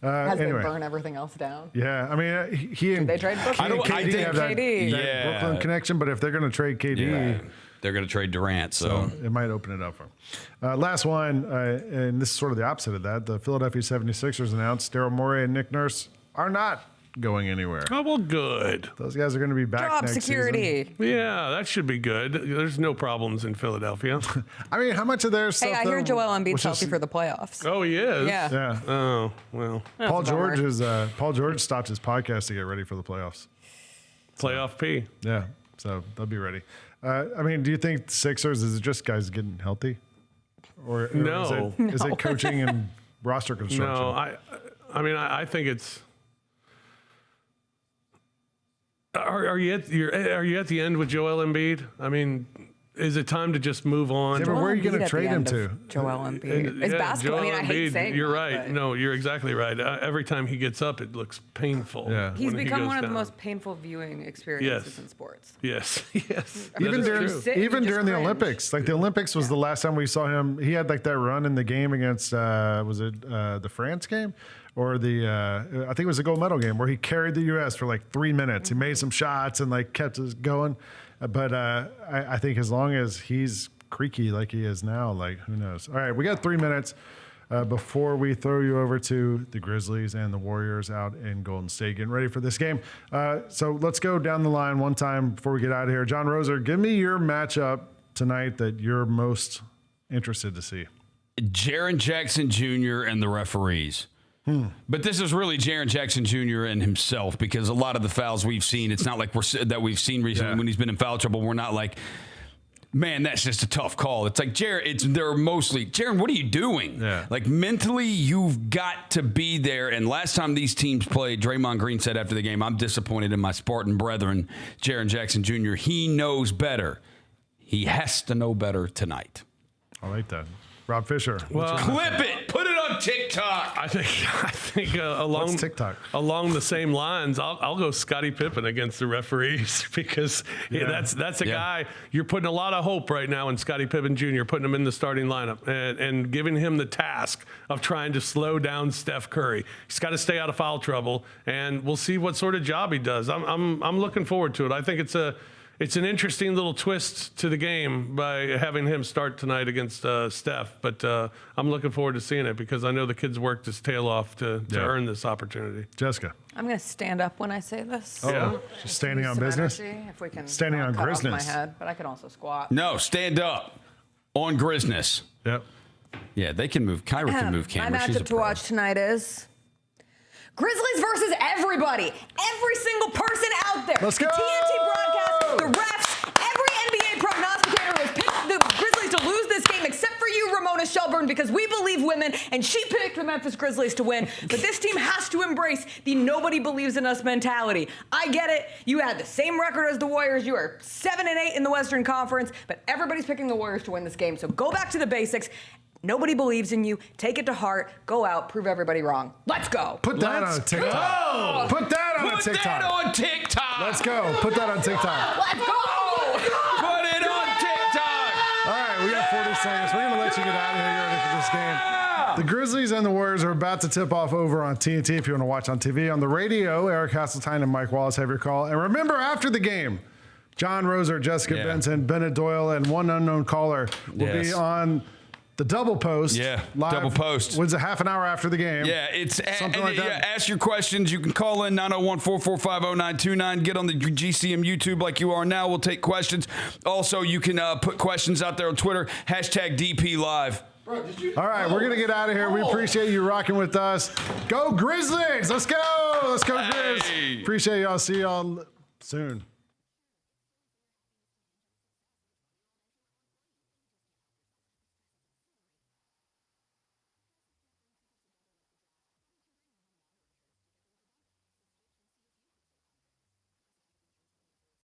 As Anyway. they burn everything else down. Yeah, I mean, he and Did they trade Booker? KD have that Brooklyn connection, but if they're going to trade KD, they're going to trade Durant. So it might open it up for him. Last one, and this is sort of the opposite of that. The Philadelphia 76ers announced Daryl Morey and Nick Nurse are not going anywhere. Oh, well, good. Those guys are going to be back Job next security. season. Yeah, that should be good. There's no problems in Philadelphia. I mean, how much of their stuff? Hey, I hear Joel Embiid's healthy for the playoffs. Oh, he is? Yeah. Oh, well. Paul George stopped his podcast to get ready for the playoffs. Playoff P. Yeah, so they'll be ready. I mean, do you think Sixers, is it just guys getting healthy? Or No. is it coaching and roster construction? No, I mean, I think it's. Are you at the end with Joel Embiid? I mean, is it time to just move on? Yeah, but where are you going to trade him to? Joel Embiid. It's basketball. I mean, I hate saying You're that, right. but- No, you're exactly right. Every time he gets up, it looks painful. Yeah. He's when he become goes one of the down. most painful viewing experiences in sports. Yes, yes. Even That is true. during just the cringe. Olympics, like the Olympics was the last time we saw him. He had like that run in the game against was it the France game or the I think it was a gold medal game where he carried the U.S. for like 3 minutes. He made some shots and like kept us going. But I think as long as he's creaky like he is now, like who knows? All right, we got 3 minutes before we throw you over to the Grizzlies and the Warriors out in Golden State, getting ready for this game. So let's go down the line one time before we get out of here. John Roser, give me your matchup tonight that you're most interested to see. Jaren Jackson Jr. and the referees. But this is really Jaren Jackson Jr. and himself, because a lot of the fouls we've seen, it's not like we've seen recently when he's been in foul trouble. We're not like, man, that's just a tough call. It's like, they're mostly, Jaren, what are you doing? Yeah. Like mentally, you've got to be there. And last time these teams played, Draymond Green said after the game, I'm disappointed in my Spartan brethren, Jaren Jackson Jr. He knows better. He has to know better tonight. I like that. Rob Fisher. Well, clip it. Put it on TikTok. I think along TikTok? Along the same lines, I'll go Scottie Pippen against the referees because that's a guy you're putting a lot of hope right now in Scottie Pippen Jr., putting him in the starting lineup and giving him the task of trying to slow down Steph Curry. He's got to stay out of foul trouble, and we'll see what sort of job he does. I'm looking forward to it. I think it's an interesting little twist to the game by having him start tonight against Steph. But I'm looking forward to seeing it because I know the kid's worked his tail off to earn this opportunity. Jessica. I'm going to stand up when I say this. Just standing on Some business? energy, if we can Standing on cut off my Grizness. head, but I can also squat. No, stand up on Grizness. Yep. Yeah, they can move. Kyra can move cameras. My She's a matchup to pro. watch tonight is Grizzlies versus everybody. Every single person out there. Let's go! The TNT broadcast, the refs, every NBA prognosticator who has picked the Grizzlies to lose this game except for you, Ramona Shelburne, because we believe women, and she picked the Memphis Grizzlies to win. But this team has to embrace the nobody believes in us mentality. I get it. You had the same record as the Warriors. You are 7-8 in the Western Conference, but everybody's picking the Warriors to win this game. So go back to the basics. Nobody believes in you. Take it to heart. Go out. Prove everybody wrong. Let's go. Put that on TikTok. Put that on TikTok. Put that on TikTok. Let's go. Put that on TikTok. Let's go. Put it on TikTok. All right, we got 40 seconds. We're going to let you get out of here. You're ready for this game. The Grizzlies and the Warriors are about to tip off over on TNT if you want to watch on TV. On the radio, Eric Hasseltine and Mike Wallace have your call. And remember, after the game, John Roser, Jessica Benson, Bennett Doyle, and one unknown caller will be on the double post. Yeah, live. double post. When's it, half an hour after the game? Yeah, it's something like that. Yeah, ask your questions. You can call in 901-445-0929. Get on the GCM YouTube like you are now. We'll take questions. Also, you can put questions out there on Twitter. #DP Live. All right, we're going to get out of here. We appreciate you rocking with us. Go Grizzlies! Let's go! Let's go, Grizz! Appreciate y'all. See y'all soon.